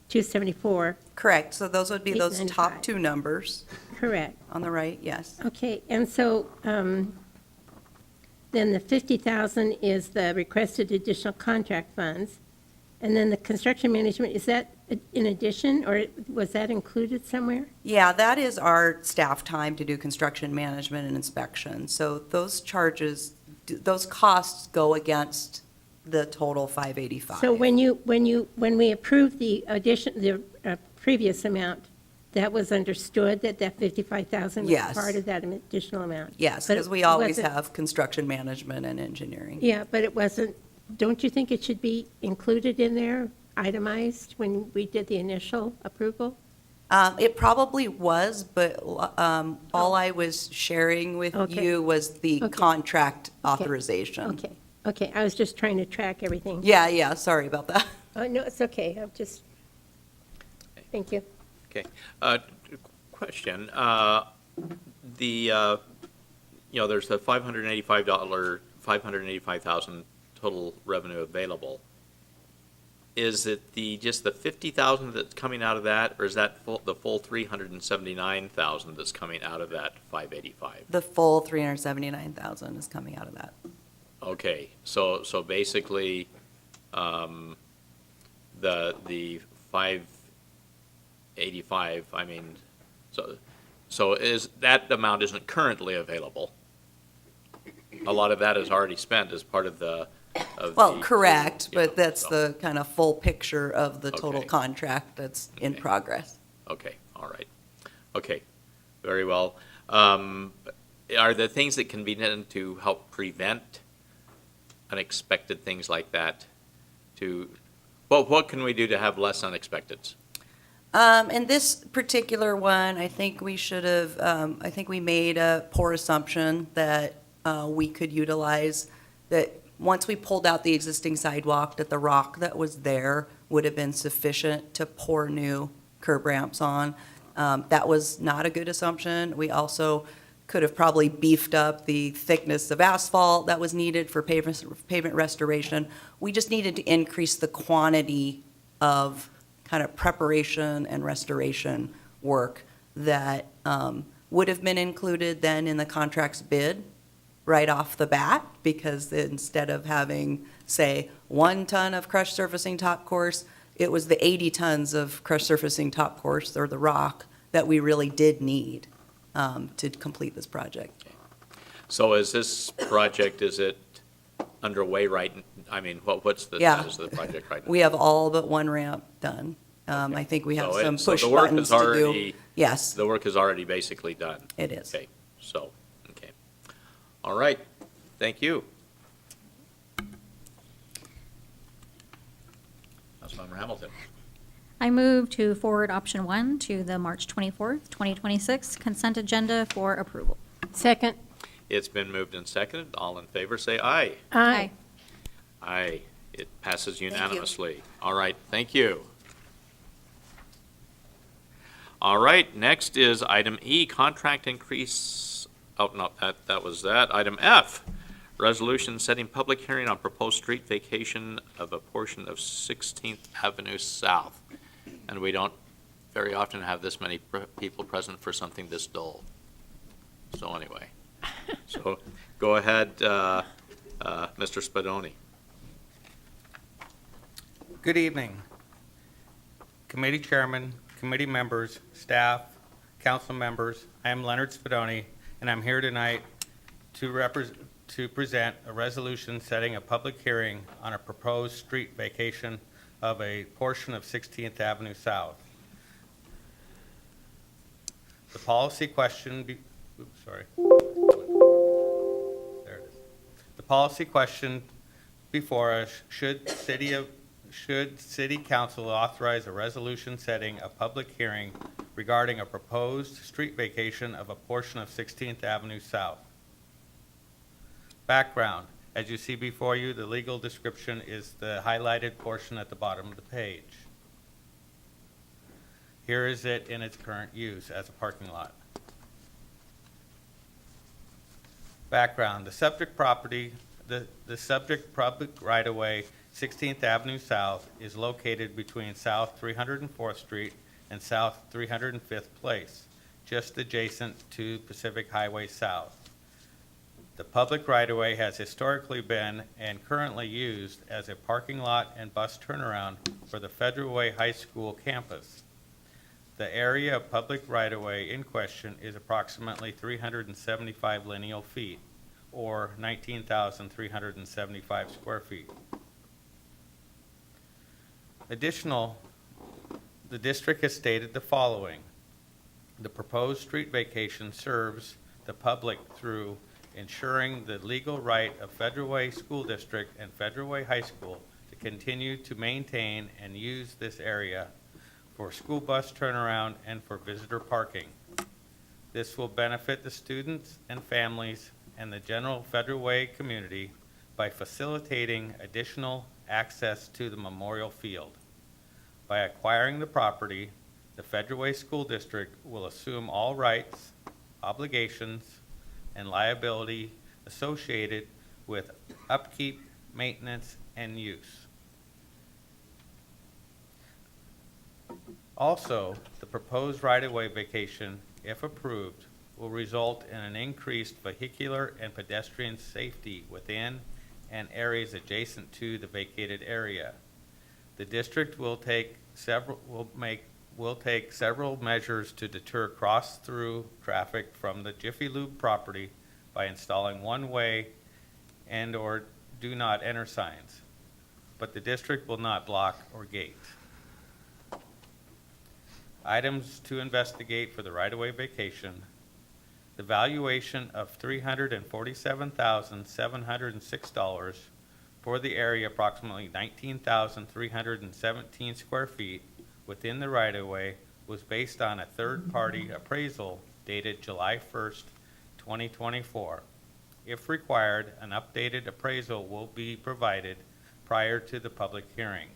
[SPEAKER 4] 274,
[SPEAKER 7] Correct. So those would be those
[SPEAKER 4] 895.
[SPEAKER 7] top 2 numbers
[SPEAKER 4] correct?
[SPEAKER 7] on the right, yes.
[SPEAKER 4] Okay, and so then the 50,000 is the requested additional contract funds, and then the construction management, is that in addition, or was that included somewhere?
[SPEAKER 7] Yeah, that is our staff time to do construction management and inspection. So those charges, those costs go against the total 585.
[SPEAKER 4] So when we approved the addition, the previous amount, that was understood that 55,000 was
[SPEAKER 7] Yes.
[SPEAKER 4] part of that additional amount?
[SPEAKER 7] Yes,
[SPEAKER 4] But
[SPEAKER 7] because
[SPEAKER 4] it
[SPEAKER 7] we always
[SPEAKER 4] wasn't-
[SPEAKER 7] have construction management and engineering.
[SPEAKER 4] Yeah, but it wasn't, don't you think it should be included in there, itemized, when we did the initial approval?
[SPEAKER 7] It probably was, but all I was sharing with
[SPEAKER 4] Okay.
[SPEAKER 7] you was the
[SPEAKER 4] Okay.
[SPEAKER 7] contract authorization.
[SPEAKER 4] Okay, I was just trying to track everything.
[SPEAKER 7] Yeah, sorry about that.
[SPEAKER 4] Oh, no, it's okay, I'm just, thank you.
[SPEAKER 2] Okay. Question. There's the $585,000 total revenue available. Is it just the 50,000 that's coming out of that, or is that the full 379,000 that's coming out of that 585?
[SPEAKER 7] The full 379,000 is coming out of that.
[SPEAKER 2] Okay, so basically, the 585, I mean, so So that amount isn't currently available? A lot of that is already spent as part of the.
[SPEAKER 7] Well, correct,
[SPEAKER 2] Yeah,
[SPEAKER 7] but that's
[SPEAKER 2] so-
[SPEAKER 7] the kind of full picture of the total
[SPEAKER 2] Okay.
[SPEAKER 7] contract that's in
[SPEAKER 2] Okay.
[SPEAKER 7] progress.
[SPEAKER 2] Okay, all right. Okay, very well. Are there things that can be done to help prevent unexpected things like that? Well, what can we do to have less unexpecteds?
[SPEAKER 7] In this particular one, I think we should have, I think we made a poor assumption that we could utilize, that once we pulled out the existing sidewalk, that the rock that was there would have been sufficient to pour new curb ramps on. That was not a good assumption. We also could have probably beefed up the thickness of asphalt that was needed for pavement restoration. We just needed to increase the quantity of kind of preparation and restoration work that would have been included then in the contract's bid right off the bat, because instead of having, say, 1 ton of crushed surfacing top course, it was the 80 tons of crushed surfacing top course, or the rock, that we really did need to complete this project.
[SPEAKER 2] So is this project, is it underway I mean, what's the
[SPEAKER 7] Yeah.
[SPEAKER 2] status of the project right now?
[SPEAKER 7] We have all but 1 ramp done. I think we have
[SPEAKER 2] So
[SPEAKER 7] some
[SPEAKER 2] so
[SPEAKER 7] push
[SPEAKER 2] the work
[SPEAKER 7] buttons
[SPEAKER 2] is
[SPEAKER 7] to do.
[SPEAKER 2] already-
[SPEAKER 7] Yes,
[SPEAKER 2] The work is already basically done?
[SPEAKER 7] it is.
[SPEAKER 2] Okay, so, okay. All right, thank you. Councilmember Hamilton.
[SPEAKER 9] I move to forward option 1 to the March 24th, 2026 consent agenda for approval.
[SPEAKER 4] Second.
[SPEAKER 2] It's been moved and seconded. All in favor, say aye.
[SPEAKER 4] Aye.
[SPEAKER 2] Aye. It passes
[SPEAKER 7] you.
[SPEAKER 2] unanimously. All right, thank you. All right, next is item E, contract increase. Oh, no, that was that. Item F, resolution setting public hearing on proposed street vacation of a portion of 16th Avenue South. And we don't very often have this many people present for something this dull. So anyway, so go ahead, Mr. Spadoni.
[SPEAKER 12] Good evening. Committee chairman, committee members, staff, council members. I am Leonard Spadoni, and I'm here tonight to present a resolution setting a public hearing on a proposed street vacation of a portion of 16th Avenue South. The policy question, there it is. The policy question before us, should city council authorize a resolution setting a public hearing regarding a proposed street vacation of a portion of 16th Avenue South? Background. As you see before you, the legal description is the highlighted portion at the bottom of the page. Here is it in its current use as a parking lot. Background. The subject property, the subject public right-of-way, 16th Avenue South, is located between South 304th Street and South 305th Place, just adjacent to Pacific Highway South. The public right-of-way has historically been and currently used as a parking lot and bus turnaround for the Federal Way High School campus. The area of public right-of-way in question is approximately 375 lineal feet, or 19,375 square feet. The district has stated the following. The proposed street vacation serves the public through ensuring the legal right of Federal Way School District and Federal Way High School to continue to maintain and use this area for school bus turnaround and for visitor parking. This will benefit the students and families and the general Federal Way community by facilitating additional access to the Memorial Field. By acquiring the property, the Federal Way School District will assume all rights, obligations, and liability associated with upkeep, maintenance, and use. Also, the proposed right-of-way vacation, if approved, will result in an increased vehicular and pedestrian safety within and areas adjacent to the vacated area. The district will will take several measures to deter cross-through traffic from the Jiffy Lube property by installing one-way and/or do not enter signs, but the district will not block or gate. Items to investigate for the right-of-way vacation: the valuation of $347,706 for the area approximately 19,317 square feet within the right-of-way was based on a third-party appraisal dated July 1st, 2024. If required, an updated appraisal will be provided prior to the public hearing.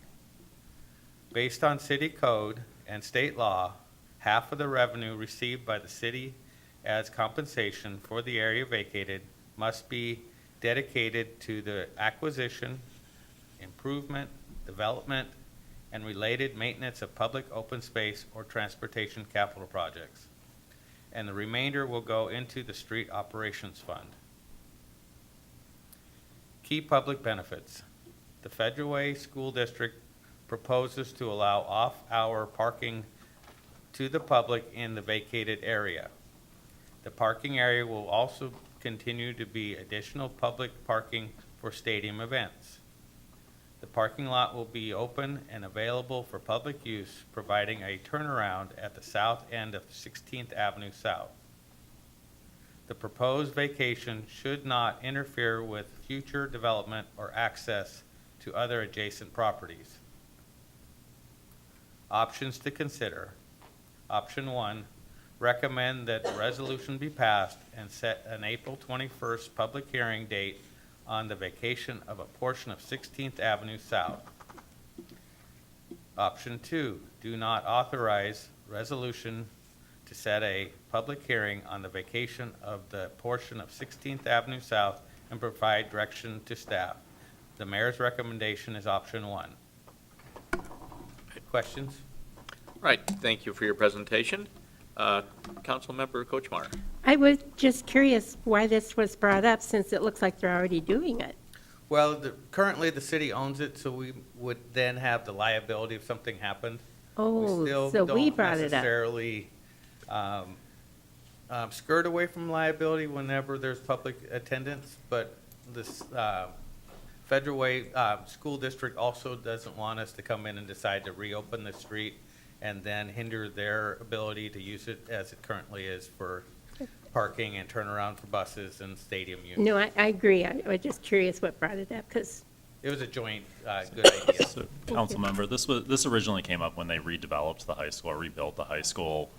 [SPEAKER 12] Based on city code and state law, half of the revenue received by the city as compensation for the area vacated must be dedicated to the acquisition, improvement, development, and related maintenance of public open space or transportation capital projects, and the remainder will go into the street operations fund. Key public benefits. The Federal Way School District proposes to allow off-hour parking to the public in the vacated area. The parking area will also continue to be additional public parking for stadium events. The parking lot will be open and available for public use, providing a turnaround at the south end of 16th Avenue South. The proposed vacation should not interfere with future development or access to other adjacent properties. Options to consider. Option 1, recommend that the resolution be passed and set an April 21st public hearing date on the vacation of a portion of 16th Avenue South. Option 2, do not authorize resolution to set a public hearing on the vacation of the portion of 16th Avenue South and provide direction to staff. The mayor's recommendation is option 1. Questions?
[SPEAKER 2] Right, thank you for your presentation. Councilmember Kochmar.
[SPEAKER 4] I was just curious why this was brought up, since it looks like they're already doing it.
[SPEAKER 12] Well, currently the city owns it, so we would then have the liability if something happened.
[SPEAKER 4] Oh,
[SPEAKER 12] still
[SPEAKER 4] so we
[SPEAKER 12] don't
[SPEAKER 4] brought it up.
[SPEAKER 12] necessarily skirt away from liability whenever there's public attendance, but this Federal Way School District also doesn't want us to come in and decide to reopen the street and then hinder their ability to use it as it currently is for parking and turnaround for buses and stadium use.
[SPEAKER 4] No, I agree. I was just curious what brought it up, because,
[SPEAKER 12] It was a joint good idea.
[SPEAKER 11] So, Councilmember, this originally came up when they redeveloped the high school, or rebuilt the high school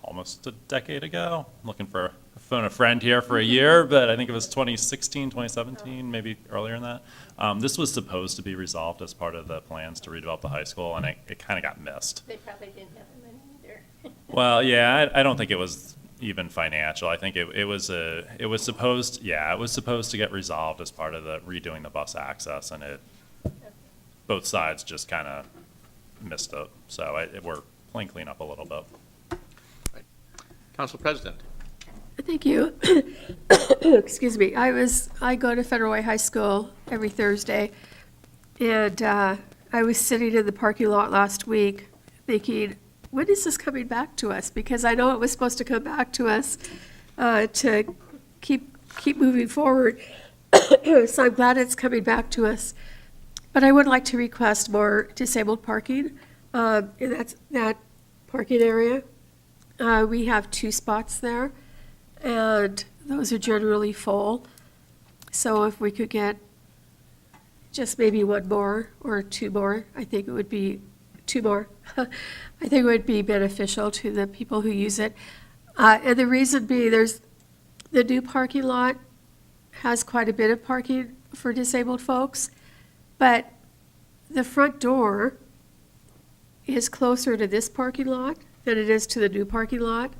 [SPEAKER 11] almost a decade ago. I'm looking for phone a friend here for a year, but I think it was 2016, 2017, maybe earlier than that. This was supposed to be resolved as part of the plans to redevelop the high school, and it kind of got missed.
[SPEAKER 4] they probably didn't have the money either.
[SPEAKER 11] Well, yeah, I don't think it was even financial. I think it was supposed to get resolved as part of the redoing the bus access, and both sides just kind of missed it. So we're playing cleanup a little bit.
[SPEAKER 2] Council President.
[SPEAKER 8] Thank you. Excuse me. I go to Federal Way High School every Thursday, and I was sitting in the parking lot last week thinking, when is this coming back to us? Because I know it was supposed to come back to us to keep moving forward. So I'm glad it's coming back to us. But I would like to request more disabled parking in that parking area. We have 2 spots there, and those are generally full. So if we could get just maybe 1 more or 2 more, I think it would be 2 more. I think it would be beneficial to the people who use it. And the reason being, the new parking lot has quite a bit of parking for disabled folks, but the front door is closer to this parking lot than it is to the new parking lot.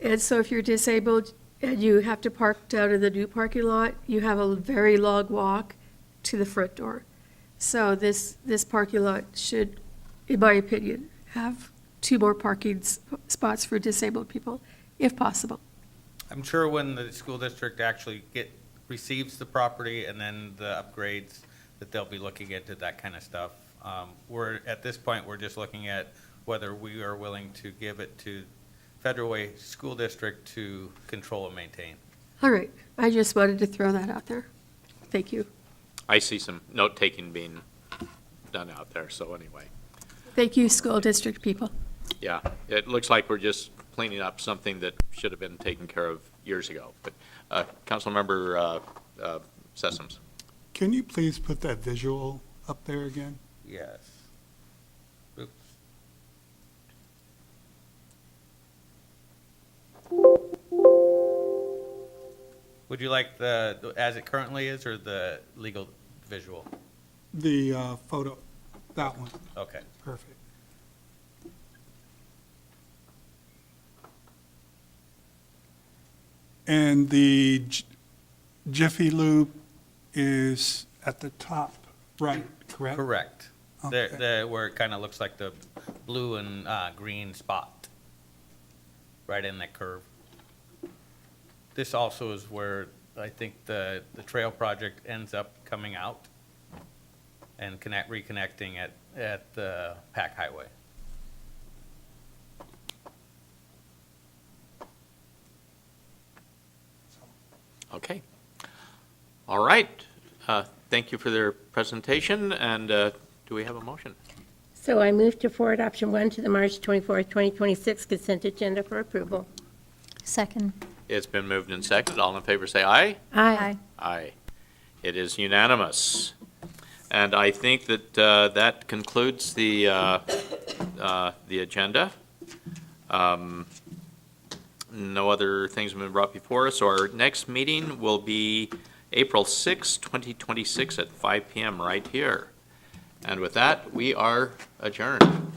[SPEAKER 8] And so if you're disabled and you have to park down in the new parking lot, you have a very long walk to the front door. So this parking lot should, in my opinion, have 2 more parking spots for disabled people, if possible.
[SPEAKER 12] I'm sure when the school district actually receives the property and then the upgrades, that they'll be looking into that kind of stuff. At this point, we're just looking at whether we are willing to give it to Federal Way School District to control and maintain.
[SPEAKER 8] All right, I just wanted to throw that out there. Thank you.
[SPEAKER 2] I see some note-taking being done out there, so anyway.
[SPEAKER 8] Thank you, school district people.
[SPEAKER 2] Yeah, it looks like we're just cleaning up something that should have been taken care of years ago. But, Councilmember Sessoms.
[SPEAKER 1] Can you please put that visual up there again?
[SPEAKER 12] Yes. Oops. Would you like as it currently is, or the legal visual?
[SPEAKER 1] The photo, that one,
[SPEAKER 12] Okay.
[SPEAKER 1] perfect. And the Jiffy Lube is at the top right, correct?
[SPEAKER 12] Correct.
[SPEAKER 1] Okay.
[SPEAKER 12] Where it kind of looks like the blue and green spot, right in that curve. This also is where I think the trail project ends up coming out and reconnecting at the Pack Highway.
[SPEAKER 2] Okay. All right. Thank you for their presentation, and do we have a motion?
[SPEAKER 4] So I move to forward option 1 to the March 24th, 2026 consent agenda for approval.
[SPEAKER 9] Second.
[SPEAKER 2] It's been moved and seconded. All in favor, say aye.
[SPEAKER 4] Aye.
[SPEAKER 2] Aye. It is unanimous. And I think that that concludes the agenda. No other things have been brought before us. So our next meeting will be April 6, 2026 at 5 p.m. right here. And with that, we are adjourned.